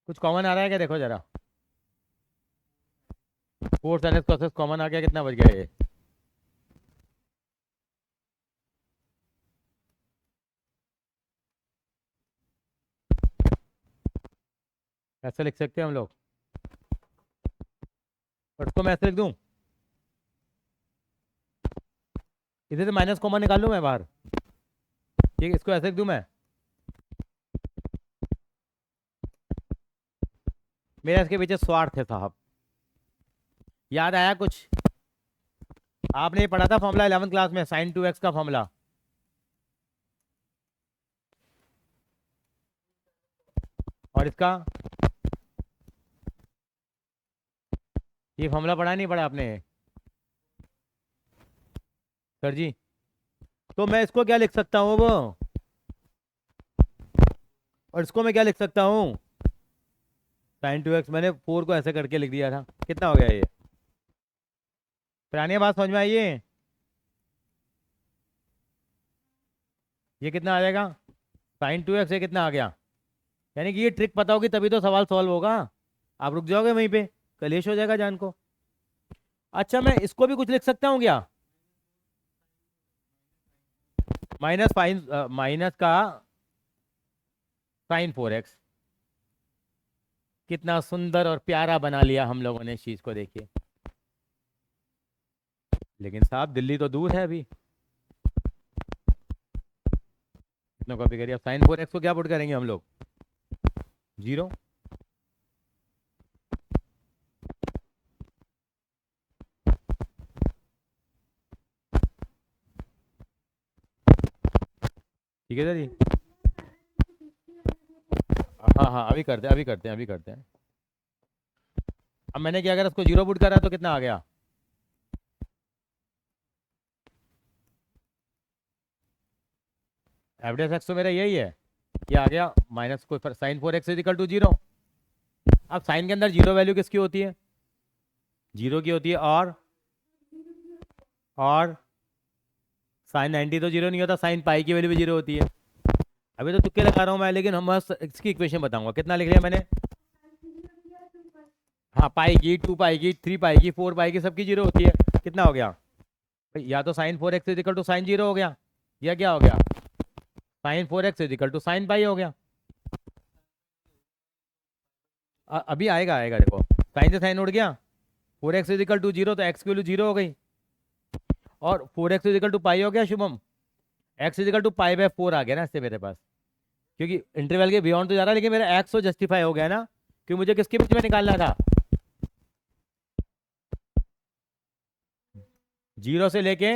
[SPEAKER 1] कुछ कॉमन आ रहा है क्या? देखो जरा। 4 sin x cos x common आ गया, कितना बच गया ये? ऐसे लिख सकते हैं हम लोग, और इसको मैं ऐसे लिख दूं। इधर से माइनस कॉमन निकाल लूं मैं बाहर। ठीक है, इसको ऐसे लिख दूं मैं। मेरा इसके पीछे स्वार्थ है साहब। याद आया कुछ? आपने ये पढ़ा था फॉर्मूला 11th क्लास में, साइन 2x का फॉर्मूला। और इसका ये फॉर्मूला पढ़ा नहीं पढ़ा आपने सर जी? तो मैं इसको क्या लिख सकता हूँ? वो और इसको मैं क्या लिख सकता हूँ, साइन 2x, मैंने 4 को ऐसे करके लिख दिया था। कितना हो गया ये? पुरानी बात समझ में आई ये कितना आ जाएगा? साइन 2x ये कितना आ गया? यानी कि ये ट्रिक पता होगी तभी तो सवाल सॉल्व होगा। आप रुक जाओगे वहीं पे, कलेश हो जाएगा जान को। अच्छा मैं इसको भी कुछ लिख सकता हूँ क्या? माइनस फाइन माइनस का साइन 4x। कितना सुंदर और प्यारा बना लिया हम लोगों ने इस चीज को, देखिए। लेकिन साहब दिल्ली तो दूर है अभी। कितना कॉपी करिए? अब साइन 4x को क्या पुट करेंगे हम लोग? 0। ठीक है सर जी। हाँ हाँ अभी करते हैं, अभी करते हैं, अभी करते हैं। अब मैंने क्या करा, उसको 0 पुट करा तो कितना आ गया? एवरेज एक्स तो मेरा यही है, क्या आ गया? माइनस कोई sign 4x is equal to 0। अब साइन के अंदर 0 वैल्यू किसकी होती है? 0 की होती है। और साइन 90 तो 0 नहीं होता, साइन पाई की वैल्यू भी 0 होती है। अभी तो तुक्के लगा रहा हूँ मैं, लेकिन हम बस इसकी इक्वेशन बताऊंगा। कितना लिख लिया मैंने? हाँ, पाई की, 2 पाई की, 3 पाई की, 4 पाई की, सबकी 0 होती है। कितना हो गया भाई? या तो sine 4x is equal to sine 0 हो गया, या क्या हो गया? Sine 4x is equal to sine pi हो गया। अभी आएगा आएगा, देखो साइन से साइन उड़ गया। 4x इज इक्वल टू 0 तो x की वैल्यू 0 हो गई। और 4x is equal to pi हो गया Shubham. x is equal to pi by 4 आ गया ना इससे मेरे पास, क्योंकि इंटरवल के बियॉन्ड तो जा रहा है, लेकिन मेरा x तो जस्टिफाई हो गया ना, क्योंकि मुझे किसके बीच में निकालना था? 0 से लेके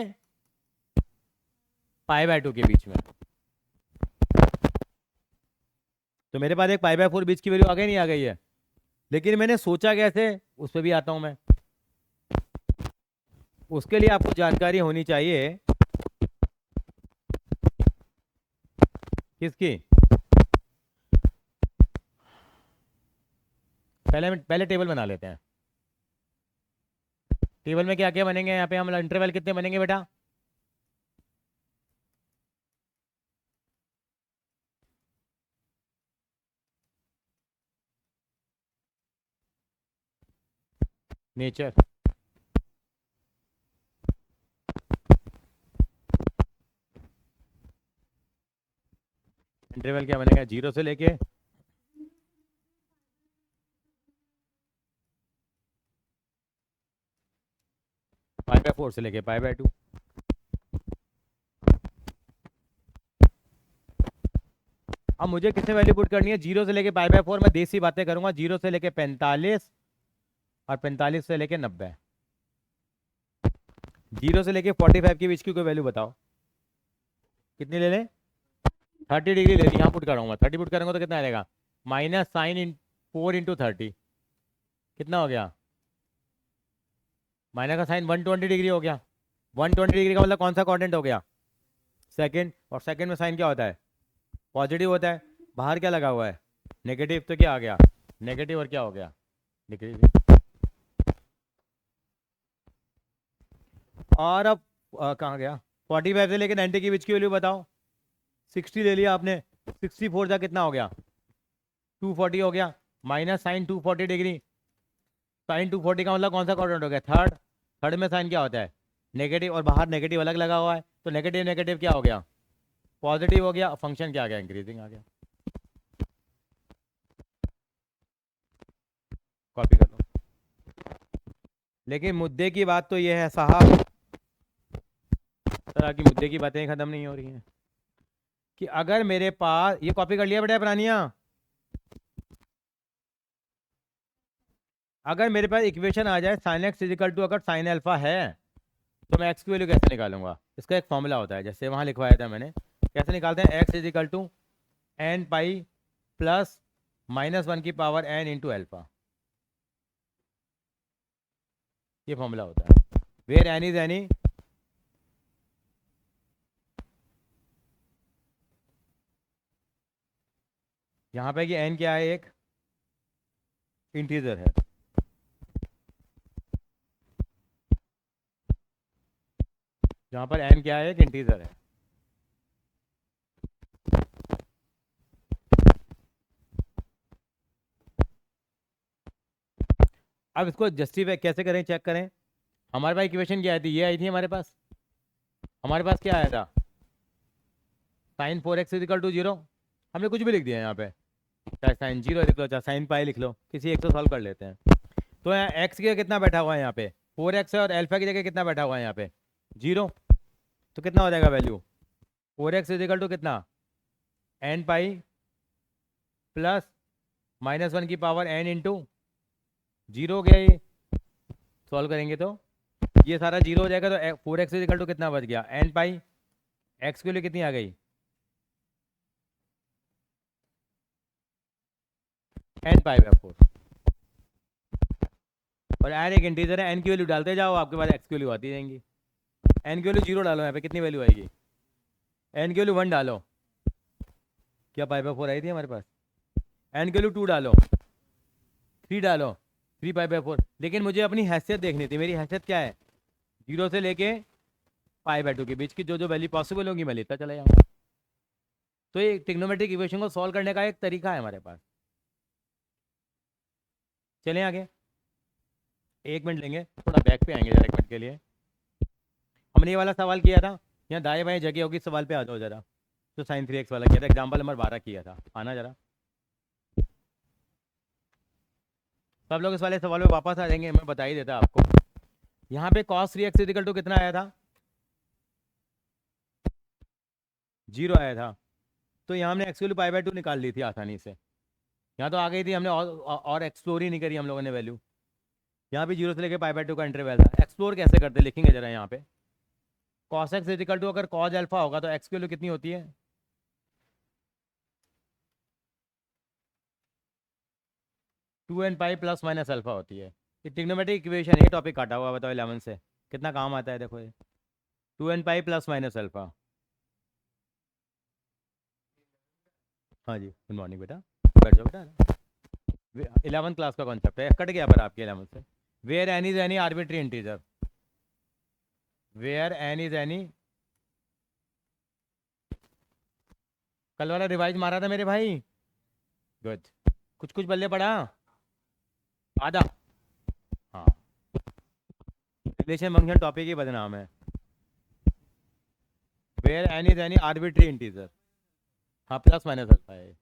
[SPEAKER 1] पाई बाय 2 के बीच में। तो मेरे पास एक पाई बाय 4 बीच की वैल्यू आ गई, नहीं आ गई है? लेकिन मैंने सोचा कैसे, उस पर भी आता हूं मैं। उसके लिए आपको जानकारी होनी चाहिए किसकी? पहले टेबल बना लेते हैं। टेबल में क्या क्या बनेंगे यहाँ पे? हम इंटरवल कितने बनेंगे बेटा? नेचर। इंटरवल क्या बनेगा? 0 से लेके पाई बाय 4 से लेके पाई बाय 2। अब मुझे कितने वैल्यू पुट करनी है? 0 से लेके पाई बाय 4, मैं देसी बातें करूंगा। 0 से लेके 45 और 45 से लेके 90। 0 से लेके 45 के बीच की कोई वैल्यू बताओ, कितनी ले लें? 30 डिग्री ले ली, यहाँ पुट करूँगा। 30 पुट करूँगा तो कितना आएगा? Minus sine 4 into 30। कितना हो गया? माइनस का साइन 120 डिग्री हो गया। 120 डिग्री का मतलब कौन सा क्वाड्रेंट हो गया? सेकंड। और सेकंड में साइन क्या होता है? पॉजिटिव होता है। बाहर क्या लगा हुआ है? नेगेटिव। तो क्या आ गया? नेगेटिव। और क्या हो गया? नेगेटिव। और अब कहाँ गया? 45 से लेके 90 के बीच की वैल्यू बताओ। 60 ले लिया आपने, 64 जा कितना हो गया? 240 हो गया। Minus sign 240 degree. साइन 240 का मतलब कौन सा क्वाड्रेंट हो गया? थर्ड। थर्ड में साइन क्या होता है? नेगेटिव। और बाहर नेगेटिव अलग लगा हुआ है, तो नेगेटिव नेगेटिव क्या हो गया? पॉजिटिव हो गया। फंक्शन क्या आ गया? इंक्रीजिंग आ गया। कॉपी कर लो। लेकिन मुद्दे की बात तो ये है साहब, तरह की मुद्दे की बातें खत्म नहीं हो रही हैं, कि अगर मेरे पास ये कॉपी कर लिया बेटा पुरानिया, अगर मेरे पास इक्वेशन आ जाए साइन एक्स इजिकल टू, अगर साइन अल्फा है, तो मैं एक्स की वैल्यू कैसे निकालूंगा? इसका एक फॉर्मूला होता है, जैसे वहां लिखवाया था मैंने। कैसे निकालते हैं? X is equal to n pi plus -1 की पावर एन इंटू अल्फा। ये फॉर्मूला होता है, वेयर एन इज एनी यहाँ पे कि n क्या है, एक इंटीजर है। यहाँ पर n क्या है, एक इंटीजर है। अब इसको जस्टिफाई कैसे करें, चेक करें। हमारे पास इक्वेशन क्या आई थी, ये आई थी हमारे पास। हमारे पास क्या आया था, साइन 4x इजिकल टू 0। हमने कुछ भी लिख दिया यहाँ पे, चाहे साइन 0 लिख लो, चाहे साइन पाई लिख लो, किसी एक तो सॉल्व कर लेते हैं। तो यहाँ एक्स की जगह कितना बैठा हुआ है, यहाँ पे 4x है, और अल्फा की जगह कितना बैठा हुआ है यहाँ पे 0। तो कितना हो जाएगा वैल्यू, 4x इजिकल टू कितना, n पाई प्लस -1 की पावर n इंटू 0 हो गया ये। सॉल्व करेंगे तो ये सारा 0 हो जाएगा, तो 4x इजिकल टू कितना बच गया, n पाई, x के लिए कितनी आ गई, n पाई बाय 4। और n एक इंटीजर है, n की वैल्यू डालते जाओ, आपके पास x की वैल्यू आती रहेंगी। n की वैल्यू 0 डालो, यहाँ पे कितनी वैल्यू आएगी, n की वैल्यू 1 डालो, क्या पाई बाय 4 आई थी हमारे पास। n की वैल्यू 2 डालो, 3 डालो, 3 पाई बाय 4। लेकिन मुझे अपनी हैसियत देखनी थी, मेरी हैसियत क्या है, 0 से लेके पाई बाय 2 के बीच की जो जो वैल्यू पॉसिबल होगी मैं लेता चला जाऊँगा। तो ये ट्रिग्नोमेट्रिक इक्वेशन को सॉल्व करने का एक तरीका है हमारे पास। चलें आगे, 1 मिनट लेंगे, थोड़ा बैक पे आएंगे जरा 1 मिनट के लिए। हमने ये वाला सवाल किया था, यहाँ दाएं बाएं जगह होगी, सवाल पे आ जाओ जरा। तो साइन 3x वाला किया था, एग्जाम्पल नंबर 12 किया था, आना जरा। सब लोग इस वाले सवाल पे वापस आ जाएंगे, मैं बता ही देता आपको। यहाँ पे cos 3x इजिकल टू कितना आया था, 0 आया था। तो यहाँ हमने x की वैल्यू पाई बाय 2 निकाल ली थी आसानी से, यहाँ तो आ गई थी, हमने और एक्सप्लोर ही नहीं करी हम लोगों ने वैल्यू। यहाँ भी 0 से लेकर पाई बाय 2 का इंटरवल था। एक्सप्लोर कैसे करते लिखेंगे जरा यहाँ पे, cos x इजिकल टू अगर cos अल्फा होगा तो x की वैल्यू कितनी होती है, 2n pi plus minus alpha होती है। ये ट्रिग्नोमेट्रिक इक्वेशन है, टॉपिक काटा हुआ, बताओ 11 से कितना काम आता है, देखो ये 2n pi plus minus alpha. हाँ जी, गुड मॉर्निंग बेटा, बैठ जाओ बेटा। 11 क्लास का कॉन्सेप्ट है, कट गया पर आपके 11 से। Where n is any arbitrary integer, where n is any, कल वाला रिवाइज मारा था मेरे भाई, गुड। कुछ कुछ बल्ले पड़ा, आधा। हाँ, रिलेशन फंक्शन टॉपिक ही बदनाम है। Where n is any arbitrary integer, हाँ प्लस माइनस अल्फा है।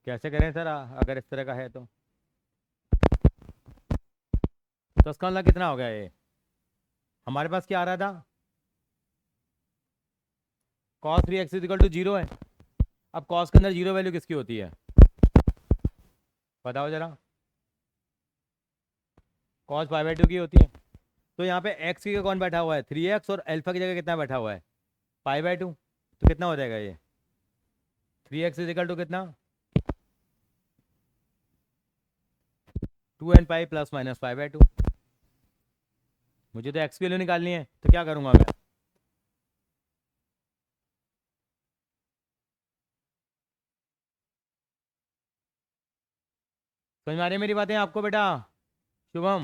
[SPEAKER 1] कैसे करें सर, अगर इस तरह का है तो इसका मतलब कितना हो गया ये, हमारे पास क्या आ रहा था, cos 3x इक्वल टू 0 है। अब cos के अंदर 0 वैल्यू किसकी होती है, बताओ जरा, cos पाई बाय 2 की होती है। तो यहाँ पे x की जगह कौन बैठा हुआ है, 3x, और अल्फा की जगह कितना बैठा हुआ है, पाई बाय 2। तो कितना हो जाएगा ये, 3x इक्वल टू कितना, 2n pi plus minus pi by 2। मुझे तो x की वैल्यू निकालनी है, तो क्या करूँगा मैं, समझ में आ रही है मेरी बातें आपको बेटा, शुभम,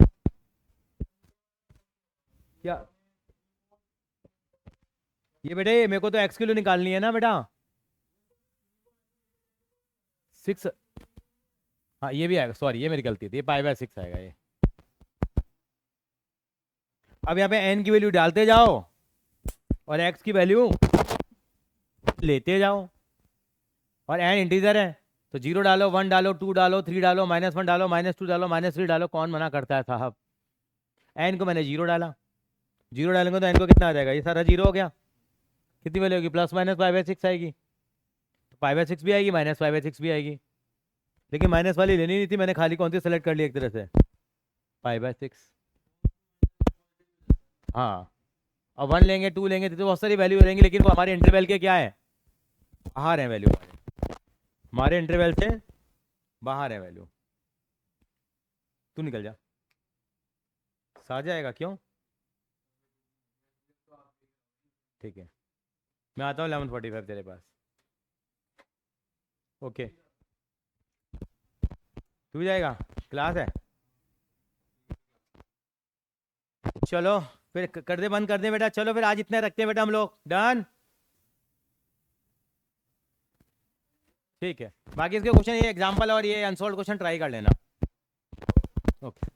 [SPEAKER 1] क्या ये बेटे, मेरे को तो x की वैल्यू निकालनी है ना बेटा, 6। हाँ ये भी आएगा, सॉरी ये मेरी गलती थी, ये पाई बाय 6 आएगा ये। अब यहाँ पे n की वैल्यू डालते जाओ और x की वैल्यू लेते जाओ, और n इंटीजर है तो 0 डालो, 1 डालो, 2 डालो, 3 डालो, -1 डालो, -2 डालो, -3 डालो, कौन मना करता है साहब। n को मैंने 0 डाला, 0 डालेंगे तो n को कितना आ जाएगा, ये सारा 0 हो गया। कितनी वैल्यू होगी, प्लस माइनस पाई बाय 6 आएगी, तो पाई बाय 6 भी आएगी, माइनस पाई बाय 6 भी आएगी। लेकिन माइनस वाली लेनी नहीं थी, मैंने खाली कौन सी सेलेक्ट कर ली एक तरह से, पाई बाय 6। हाँ, और 1 लेंगे, 2 लेंगे, तो बहुत सारी वैल्यू रहेंगी, लेकिन वो हमारे इंटरवल के क्या है, बाहर है वैल्यू, हमारे इंटरवल से बाहर है वैल्यू। तू निकल जा, आ जाएगा क्यों, ठीक है। मैं आता हूँ 11:45 तेरे पास। ओके, तू भी जाएगा, क्लास है। चलो फिर कर दे, बंद कर दे बेटा। चलो फिर आज इतने रखते हैं बेटा हम लोग, डन। ठीक है, बाकी इसके क्वेश्चन ये एग्जांपल और ये अनसॉल्व क्वेश्चन ट्राई कर लेना। ओके।